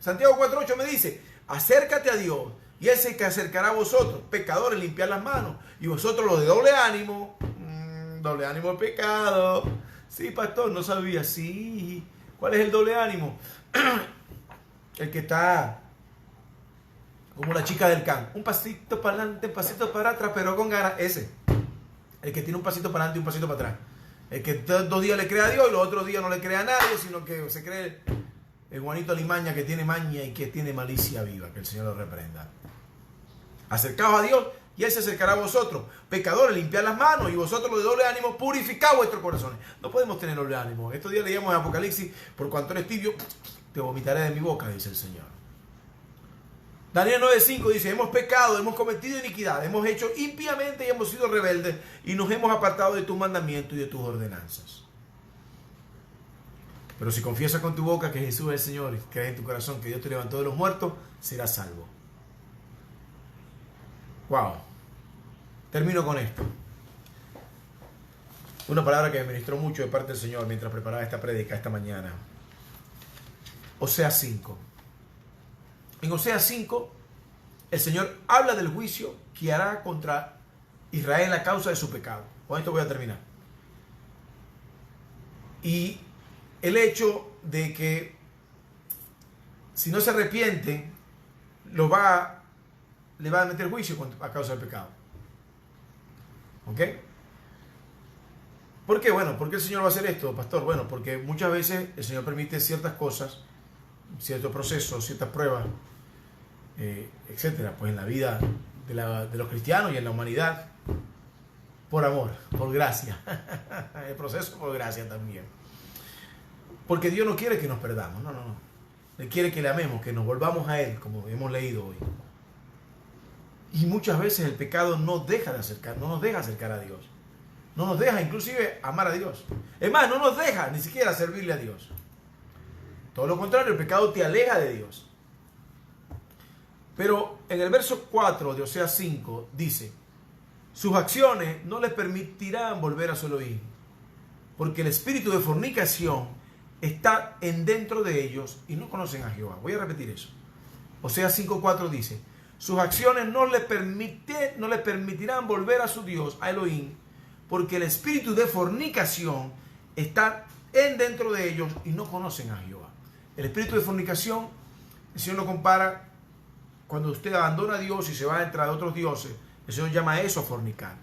Santiago 4:8 me dice, acércate a Dios y Él se acercará a vosotros, pecadores, limpiar las manos, y vosotros los de doble ánimo el pecado. Sí, pastor, no sabía. Sí, ¿cuál es el doble ánimo? El que está como la chica del can, un pasito para adelante, un pasito para atrás, pero con ganas. Ese, el que tiene un pasito para adelante y un pasito para atrás, el que 2 días le cree a Dios y los otros días no le cree a nadie, sino que se cree el Juanito Alimaña, que tiene maña y que tiene malicia viva. Que el Señor lo reprenda. Acercaos a Dios y Él se acercará a vosotros, pecadores, limpiad las manos, y vosotros los de doble ánimo, purificad vuestros corazones. No podemos tener doble ánimo. Estos días leíamos en Apocalipsis, por cuanto eres tibio, te vomitaré de mi boca, dice el Señor. Daniel 9:5 dice, hemos pecado, hemos cometido iniquidad, hemos hecho impíamente y hemos sido rebeldes, y nos hemos apartado de tus mandamientos y de tus ordenanzas. Pero si confiesas con tu boca que Jesús es el Señor y crees en tu corazón que Dios te levantó de los muertos, serás salvo. Wow. Termino con esto. Una palabra que me ministró mucho de parte del Señor mientras preparaba esta prédica esta mañana. Oseas 5. En Oseas 5, el Señor habla del juicio que hará contra Israel a causa de su pecado. Con esto voy a terminar. Y el hecho de que si no se arrepiente, le va a meter juicio a causa del pecado. ¿Ok? ¿Por qué? Bueno, ¿por qué el Señor va a hacer esto, pastor? Bueno, porque muchas veces el Señor permite ciertas cosas, ciertos procesos, ciertas pruebas, etcétera, pues en la vida de los cristianos y en la humanidad, por amor, por gracia. El proceso por gracia también. Porque Dios no quiere que nos perdamos, no. Él quiere que le amemos, que nos volvamos a Él, como hemos leído hoy. Y muchas veces el pecado no nos deja acercar a Dios. No nos deja inclusive amar a Dios. Es más, no nos deja ni siquiera servirle a Dios. Todo lo contrario, el pecado te aleja de Dios. Pero en el verso 4 de Oseas 5 dice, sus acciones no les permitirán volver a su Elohim, porque el espíritu de fornicación está en dentro de ellos y no conocen a Jehová. Voy a repetir eso. Oseas 5:4 dice, sus acciones no les permitirán volver a su Dios, a Elohim, porque el espíritu de fornicación está en dentro de ellos y no conocen a Jehová. El espíritu de fornicación, el Señor lo compara cuando usted abandona a Dios y se va a entrar a otros dioses. El Señor llama a eso fornicar.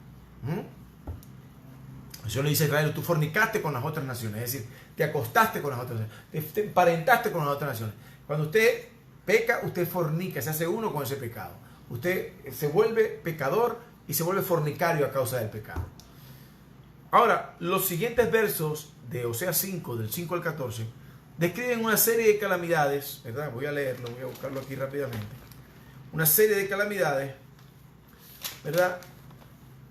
El Señor le dice a Israel, tú fornicaste con las otras naciones, es decir, te acostaste con las otras naciones, te emparentaste con las otras naciones. Cuando usted peca, usted fornica, se hace uno con ese pecado. Usted se vuelve pecador y se vuelve fornicario a causa del pecado. Ahora, los siguientes versos de Oseas 5, del 5 al 14, describen una serie de calamidades, ¿verdad? Voy a leerlo, voy a buscarlo aquí rápidamente. Una serie de calamidades, ¿verdad?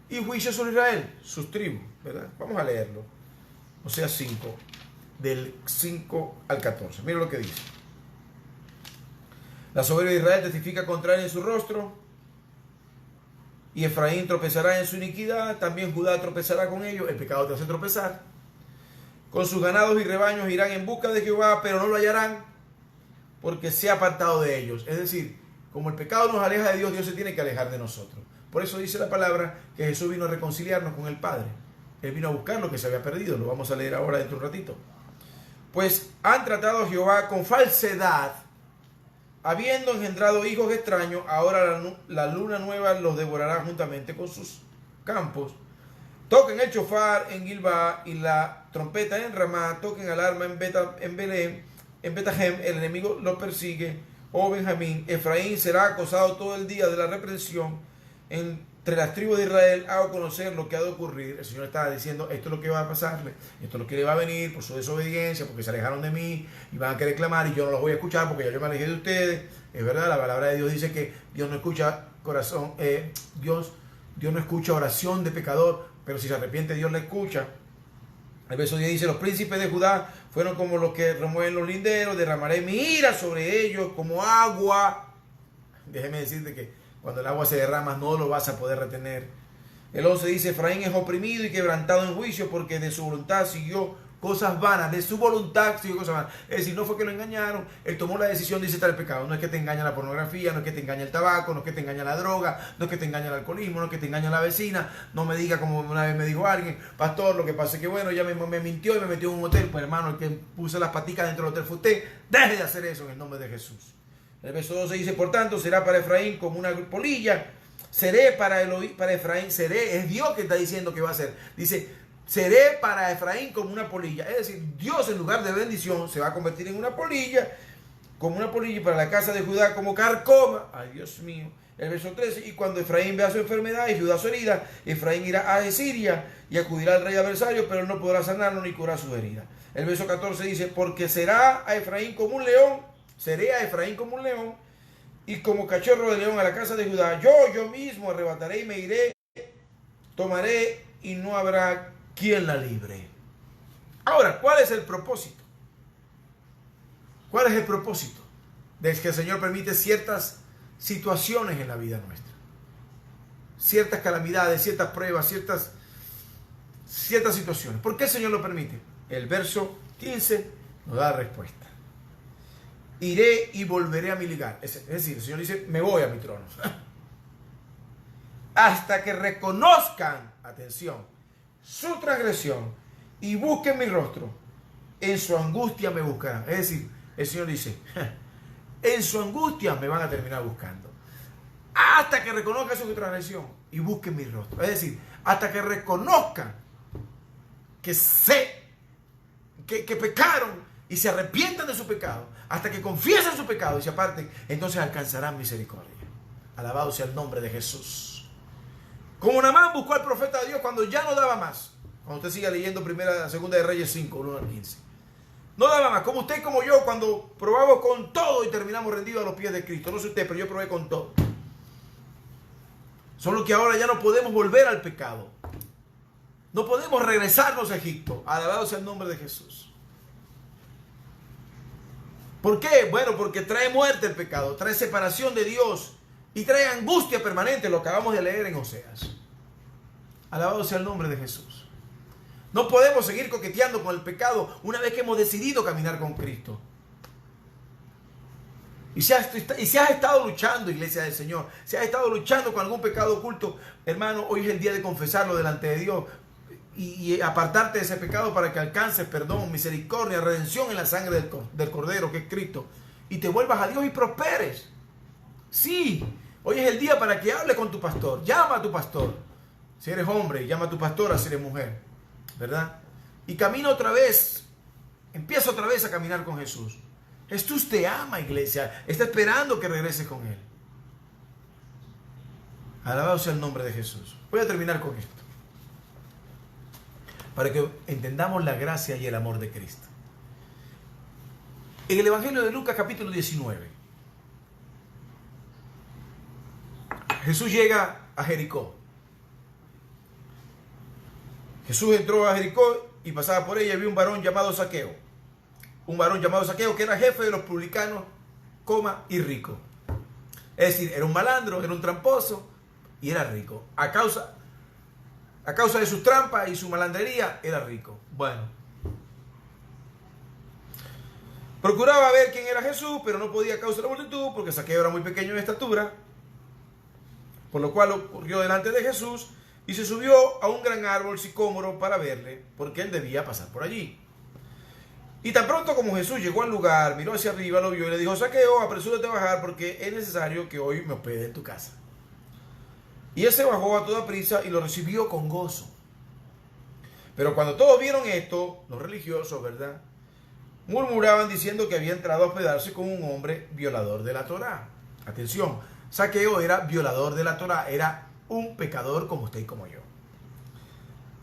Y juicio sobre Israel, sus tribus, ¿verdad? Vamos a leerlo. Oseas 5, del 5 al 14. Mira lo que dice. La soberbia de Israel testifica contra él en su rostro, y Efraín tropezará en su iniquidad, también Judá tropezará con ellos. El pecado te hace tropezar. Con sus ganados y rebaños irán en busca de Jehová, pero no lo hallarán, porque se ha apartado de ellos. Es decir, como el pecado nos aleja de Dios, Dios se tiene que alejar de nosotros. Por eso dice la palabra que Jesús vino a reconciliarnos con el Padre. Él vino a buscar lo que se había perdido. Lo vamos a leer ahora dentro de un ratito. Pues han tratado a Jehová con falsedad, habiendo engendrado hijos extraños. Ahora la luna nueva los devorará juntamente con sus campos. Toquen el chofar en Gilba y la trompeta en Ramá. Toquen alarma en Belén. En Betajem el enemigo los persigue. Oh Benjamín, Efraín será acosado todo el día de la reprensión. Entre las tribus de Israel hago conocer lo que ha de ocurrir. El Señor estaba diciendo, esto es lo que va a pasarle, esto es lo que le va a venir por su desobediencia, porque se alejaron de mí y van a querer clamar y yo no los voy a escuchar porque ya yo me alejé de ustedes. Es verdad, la palabra de Dios dice que Dios no escucha corazón, Dios no escucha oración de pecador, pero si se arrepiente Dios le escucha. El verso 10 dice, los príncipes de Judá fueron como los que remueven los linderos, derramaré mi ira sobre ellos como agua. Déjeme decirte que cuando el agua se derrama no lo vas a poder retener. El 11 dice, Efraín es oprimido y quebrantado en juicio porque de su voluntad siguió cosas vanas, de su voluntad siguió cosas vanas. Es decir, no fue que lo engañaron, él tomó la decisión de aceptar el pecado. No es que te engaña la pornografía, no es que te engaña el tabaco, no es que te engaña la droga, no es que te engaña el alcoholismo, no es que te engaña la vecina. No me diga como una vez me dijo alguien, pastor, lo que pasa es que bueno, ya me mintió y me metió en un hotel. Pues hermano, el que puso las paticas dentro del hotel fue usted. Deje de hacer eso en el nombre de Jesús. El verso 12 dice, por tanto, será para Efraín como una polilla. Seré para Efraín, seré, es Dios que está diciendo que va a ser. Dice, seré para Efraín como una polilla. Es decir, Dios en lugar de bendición se va a convertir en una polilla, como una polilla, y para la casa de Judá como carcoma. Ay, Dios mío. El verso 13, y cuando Efraín vea su enfermedad y Judá su herida, Efraín irá a Siria y acudirá al rey adversario, pero él no podrá sanarlo ni curar sus heridas. El verso 14 dice, porque será a Efraín como un león, seré a Efraín como un león, y como cachorro de león a la casa de Judá. Yo mismo arrebataré y me iré, tomaré y no habrá quien la libre. Ahora, ¿cuál es el propósito? ¿Cuál es el propósito de que el Señor permite ciertas situaciones en la vida nuestra? Ciertas calamidades, ciertas pruebas, ciertas situaciones. ¿Por qué el Señor lo permite? El verso 15 nos da la respuesta. Iré y volveré a mi lugar. Es decir, el Señor dice, me voy a mi trono. Hasta que reconozcan, atención, su transgresión y busquen mi rostro. En su angustia me buscarán. Es decir, el Señor dice, en su angustia me van a terminar buscando. Hasta que reconozcan su transgresión y busquen mi rostro. Es decir, hasta que reconozcan que pecaron y se arrepientan de su pecado, hasta que confiesen su pecado y se aparten, entonces alcanzarán misericordia. Alabado sea el nombre de Jesús. Como Naamán buscó al profeta de Dios cuando ya no daba más. Cuando usted siga leyendo segunda de Reyes 5, 1 al 15. No daba más, como usted y como yo, cuando probamos con todo y terminamos rendidos a los pies de Cristo. No sé usted, pero yo probé con todo. Solo que ahora ya no podemos volver al pecado. No podemos regresarnos a Egipto. Alabado sea el nombre de Jesús. ¿Por qué? Bueno, porque trae muerte el pecado, trae separación de Dios y trae angustia permanente, lo acabamos de leer en Oseas. Alabado sea el nombre de Jesús. No podemos seguir coqueteando con el pecado una vez que hemos decidido caminar con Cristo. Y si has estado luchando, iglesia del Señor, si has estado luchando con algún pecado oculto, hermano, hoy es el día de confesarlo delante de Dios y apartarte de ese pecado para que alcances perdón, misericordia, redención en la sangre del Cordero, que es Cristo, y te vuelvas a Dios y prosperes. Sí, hoy es el día para que hable con tu pastor. Llama a tu pastor. Si eres hombre, llama a tu pastora si eres mujer, ¿verdad? Y camina otra vez. Empieza otra vez a caminar con Jesús. Jesús te ama, iglesia. Está esperando que regreses con Él. Alabado sea el nombre de Jesús. Voy a terminar con esto, para que entendamos la gracia y el amor de Cristo. En el Evangelio de Lucas capítulo 19, Jesús llega a Jericó. Jesús entró a Jericó y pasaba por ella y vio un varón llamado Zaqueo. Un varón llamado Zaqueo que era jefe de los publicanos, y rico. Es decir, era un malandro, era un tramposo y era rico. A causa de sus trampas y su malandrería, era rico. Bueno. Procuraba ver quién era Jesús, pero no podía a causa de la multitud, porque Zaqueo era muy pequeño en estatura. por lo cual ocurrió delante de Jesús y se subió a un gran árbol sicómoro para verle, porque él debía pasar por allí. Y tan pronto como Jesús llegó al lugar, miró hacia arriba, lo vio y le dijo: Zaqueo, apresúrate a bajar, porque es necesario que hoy me hospede en tu casa. Y él se bajó a toda prisa y lo recibió con gozo. Pero cuando todos vieron esto, los religiosos, ¿verdad?, murmuraban diciendo que había entrado a hospedarse con un hombre violador de la Torá. Atención, Zaqueo era violador de la Torá, era un pecador como usted y como yo.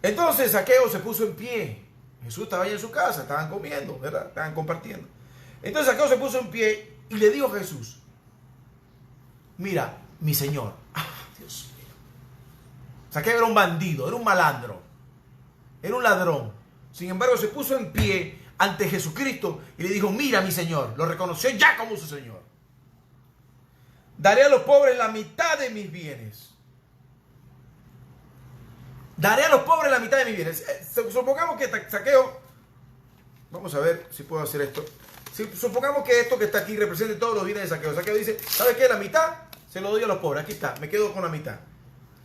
Entonces Zaqueo se puso en pie. Jesús estaba ahí en su casa, estaban comiendo, ¿verdad? Estaban compartiendo. Entonces Zaqueo se puso en pie y le dijo a Jesús: mira, mi Señor. Dios mío. Zaqueo era un bandido, era un malandro, era un ladrón. Sin embargo, se puso en pie ante Jesucristo y le dijo: mira, mi Señor. Lo reconoció ya como su Señor. Daré a los pobres la mitad de mis bienes. Daré a los pobres la mitad de mis bienes. Supongamos que Zaqueo, vamos a ver si puedo hacer esto. Supongamos que esto que está aquí represente todos los bienes de Zaqueo. Zaqueo dice: ¿sabes qué? La mitad se lo doy a los pobres. Aquí está, me quedo con la mitad.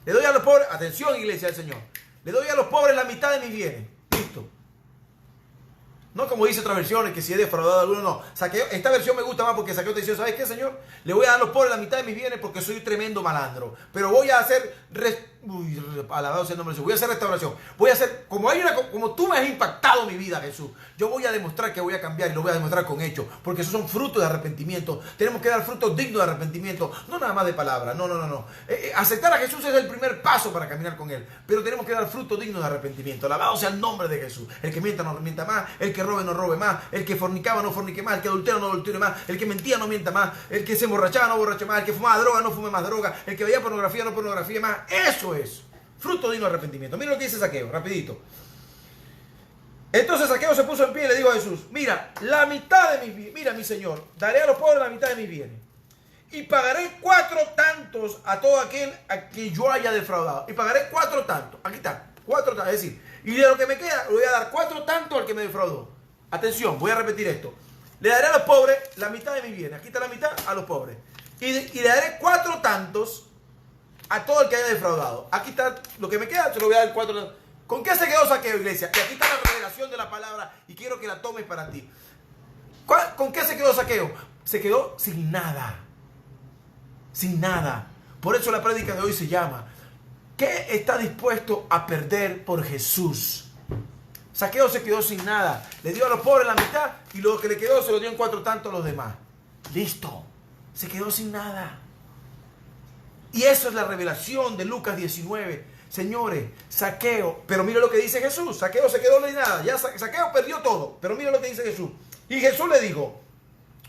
Le doy a los pobres, atención, iglesia del Señor, le doy a los pobres la mitad de mis bienes. Listo. No como dice otras versiones, que si he defraudado a alguno, no. Zaqueo, esta versión me gusta más porque Zaqueo te dice: ¿sabes qué, Señor? Le voy a dar a los pobres la mitad de mis bienes porque soy tremendo malandro. Pero voy a hacer, alabado sea el nombre de Jesús, voy a hacer restauración. Voy a hacer, como tú me has impactado mi vida, Jesús, yo voy a demostrar que voy a cambiar y lo voy a demostrar con hechos. Porque esos son frutos de arrepentimiento. Tenemos que dar frutos dignos de arrepentimiento. No nada más de palabras, no. Aceptar a Jesús es el primer paso para caminar con Él. Pero tenemos que dar frutos dignos de arrepentimiento. Alabado sea el nombre de Jesús. El que mienta no mienta más, el que robe no robe más, el que fornicaba no fornique más, el que adultera no adultere más, el que mentía no mienta más, el que se emborrachaba no borrache más, el que fumaba droga no fume más droga, el que veía pornografía no pornografía más. Eso es fruto digno de arrepentimiento. Mira lo que dice Zaqueo, rapidito. Entonces Zaqueo se puso en pie y le dijo a Jesús: mira, la mitad de mis bienes, mira, mi Señor, daré a los pobres la mitad de mis bienes y pagaré 4 tantos a todo aquel a que yo haya defraudado. Y pagaré 4 tantos. Aquí está, 4 tantos. Es decir, y de lo que me queda, le voy a dar 4 tantos al que me defraudó. Atención, voy a repetir esto. Le daré a los pobres la mitad de mis bienes. Aquí está la mitad a los pobres. Y le daré 4 tantos a todo el que haya defraudado. Aquí está lo que me queda, se lo voy a dar 4 tantos. ¿Con qué se quedó Zaqueo, iglesia? Y aquí está la revelación de la palabra y quiero que la tomes para ti. ¿Con qué se quedó Zaqueo? Se quedó sin nada. Sin nada. Por eso la prédica de hoy se llama: ¿qué está dispuesto a perder por Jesús? Zaqueo se quedó sin nada. Le dio a los pobres la mitad y lo que le quedó se lo dio en 4 tantos a los demás. Listo. Se quedó sin nada. Y eso es la revelación de Lucas 19. Señores, Zaqueo, pero mira lo que dice Jesús. Zaqueo se quedó sin nada. Ya Zaqueo perdió todo. Pero mira lo que dice Jesús. Y Jesús le dijo: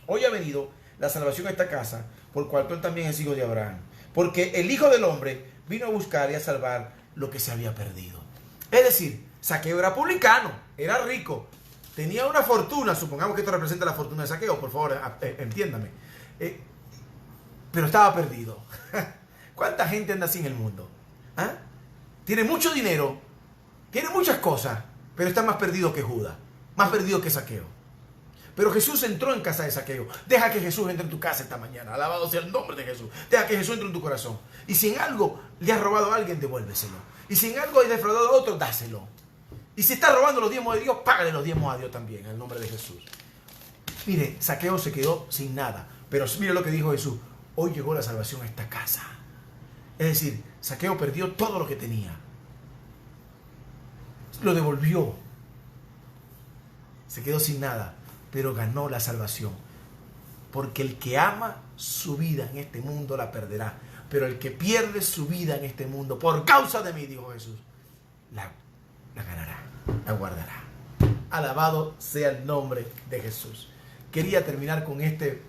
hoy ha venido la salvación a esta casa, por cuanto él también es hijo de Abraham. Porque el Hijo del Hombre vino a buscar y a salvar lo que se había perdido. Es decir, Zaqueo era publicano, era rico, tenía una fortuna. Supongamos que esto representa la fortuna de Zaqueo, por favor, entiéndame. Pero estaba perdido. ¿Cuánta gente anda así en el mundo? ¿Ah? Tiene mucho dinero, tiene muchas cosas, pero está más perdido que Judas, más perdido que Zaqueo. Pero Jesús entró en casa de Zaqueo. Deja que Jesús entre en tu casa esta mañana. Alabado sea el nombre de Jesús. Deja que Jesús entre en tu corazón. Y si en algo le has robado a alguien, devuélveselo. Y si en algo has defraudado a otro, dáselo. Y si estás robando los diezmos de Dios, págale los diezmos a Dios también, en el nombre de Jesús. Mire, Zaqueo se quedó sin nada. Pero mire lo que dijo Jesús: hoy llegó la salvación a esta casa. Es decir, Zaqueo perdió todo lo que tenía. Lo devolvió. Se quedó sin nada, pero ganó la salvación. Porque el que ama su vida en este mundo la perderá. Pero el que pierde su vida en este mundo por causa de mí, dijo Jesús, la ganará, la guardará. Alabado sea el nombre de Jesús. Quería terminar con este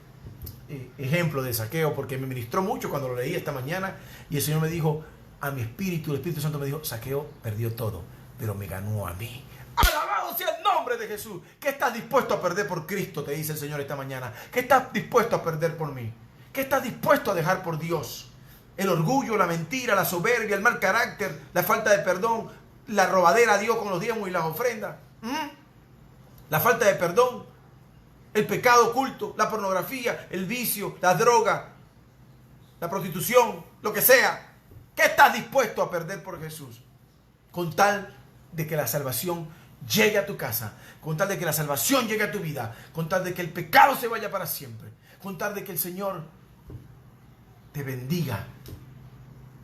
ejemplo de Zaqueo porque me ministró mucho cuando lo leí esta mañana y el Señor me dijo a mi espíritu, el Espíritu Santo me dijo: Zaqueo perdió todo, pero me ganó a mí. Alabado sea el nombre de Jesús. ¿Qué estás dispuesto a perder por Cristo? Te dice el Señor esta mañana. ¿Qué estás dispuesto a perder por mí? ¿Qué estás dispuesto a dejar por Dios? El orgullo, la mentira, la soberbia, el mal carácter, la falta de perdón, la robadera a Dios con los diezmos y las ofrendas, la falta de perdón, el pecado oculto, la pornografía, el vicio, la droga, la prostitución, lo que sea. ¿Qué estás dispuesto a perder por Jesús? Con tal de que la salvación llegue a tu casa, con tal de que la salvación llegue a tu vida, con tal de que el pecado se vaya para siempre, con tal de que el Señor te bendiga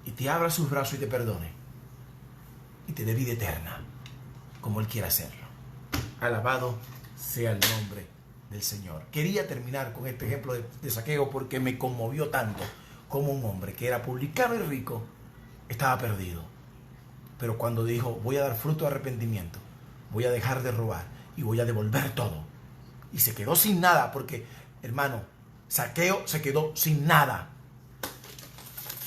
y te abra sus brazos y te perdone y te dé vida eterna, como Él quiera hacerlo. Alabado sea el nombre del Señor. Quería terminar con este ejemplo de Zaqueo porque me conmovió tanto como un hombre que era publicano y rico estaba perdido. Pero cuando dijo, voy a dar fruto de arrepentimiento, voy a dejar de robar y voy a devolver todo. Y se quedó sin nada porque, hermano, Zaqueo se quedó sin nada.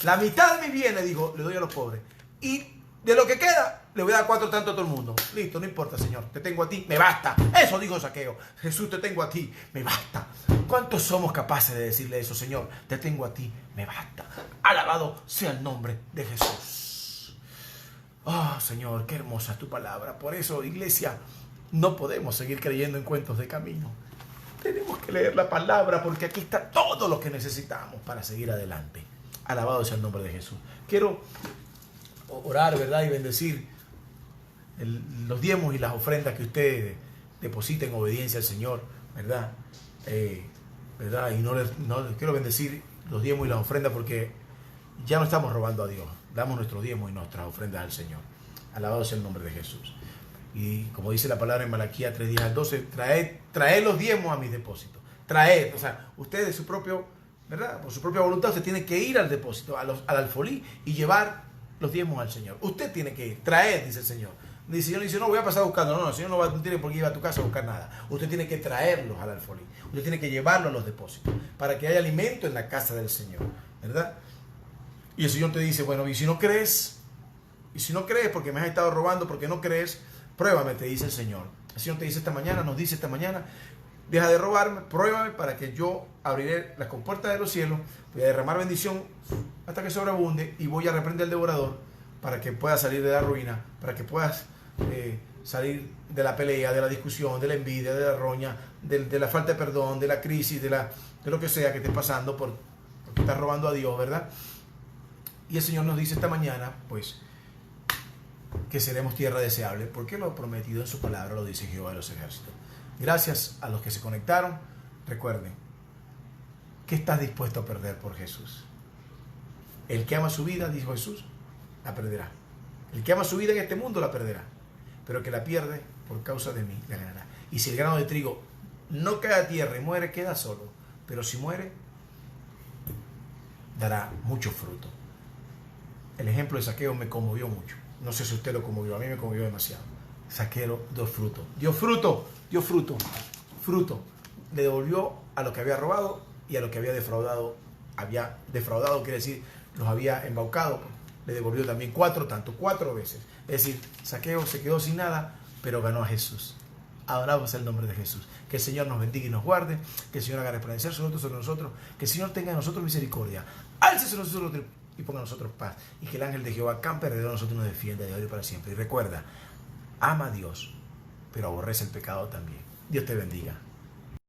La mitad de mis bienes, dijo, le doy a los pobres. Y de lo que queda, le voy a dar 4 tantos a todo el mundo. Listo, no importa, Señor. Te tengo a ti, me basta. Eso dijo Zaqueo. Jesús, te tengo a ti, me basta. ¿Cuántos somos capaces de decirle eso, Señor? Te tengo a ti, me basta. Alabado sea el nombre de Jesús. Oh, Señor, qué hermosa es tu palabra. Por eso, iglesia, no podemos seguir creyendo en cuentos de camino. Tenemos que leer la palabra porque aquí está todo lo que necesitamos para seguir adelante. Alabado sea el nombre de Jesús. Quiero orar, ¿verdad? Y bendecir los diezmos y las ofrendas que usted deposita en obediencia al Señor, ¿verdad? ¿Verdad? Y no quiero bendecir los diezmos y las ofrendas porque ya no estamos robando a Dios. Damos nuestros diezmos y nuestras ofrendas al Señor. Alabado sea el nombre de Jesús. Y como dice la palabra en Malaquías 3:10-12, traed los diezmos a mis depósitos. Traed, o sea, usted de su propio, ¿verdad? Por su propia voluntad, usted tiene que ir al depósito, al alfolí y llevar los diezmos al Señor. Usted tiene que ir, traer, dice el Señor. El Señor dice, no, voy a pasar buscando. No, el Señor no tiene por qué ir a tu casa a buscar nada. Usted tiene que traerlos al alfolí. Usted tiene que llevarlos a los depósitos para que haya alimento en la casa del Señor, ¿verdad? Y el Señor te dice, bueno, y si no crees porque me has estado robando, porque no crees, pruébame, te dice el Señor. El Señor te dice esta mañana, nos dice esta mañana, deja de robarme, pruébame para que yo abriré las compuertas de los cielos, voy a derramar bendición hasta que sobreabunde y voy a reprender al devorador para que puedas salir de la ruina, para que puedas salir de la pelea, de la discusión, de la envidia, de la roña, de la falta de perdón, de la crisis, de lo que sea que esté pasando porque estás robando a Dios, ¿verdad? Y el Señor nos dice esta mañana, pues, que seremos tierra deseable, porque lo prometido en su palabra lo dice Jehová de los ejércitos. Gracias a los que se conectaron. Recuerden, ¿qué estás dispuesto a perder por Jesús? El que ama su vida, dijo Jesús, la perderá. El que ama su vida en este mundo la perderá, pero el que la pierde por causa de mí la ganará. Y si el grano de trigo no cae a tierra y muere, queda solo, pero si muere, dará mucho fruto. El ejemplo de Zaqueo me conmovió mucho. No sé si usted lo conmovió, a mí me conmovió demasiado. Zaqueo dio fruto. Le devolvió a lo que había robado y a lo que había defraudado. Había defraudado, quiere decir, los había embaucado. Le devolvió también 4 veces. Es decir, Zaqueo se quedó sin nada, pero ganó a Jesús. Adoramos el nombre de Jesús. Que el Señor nos bendiga y nos guarde. Que el Señor haga resplandecer sobre nosotros. Que el Señor tenga en nosotros misericordia. Álcese nosotros y ponga a nosotros paz. Y que el ángel de Jehová campe alrededor de nosotros y nos defienda de hoy y para siempre. Y recuerda, ama a Dios, pero aborrece el pecado también. Dios te bendiga.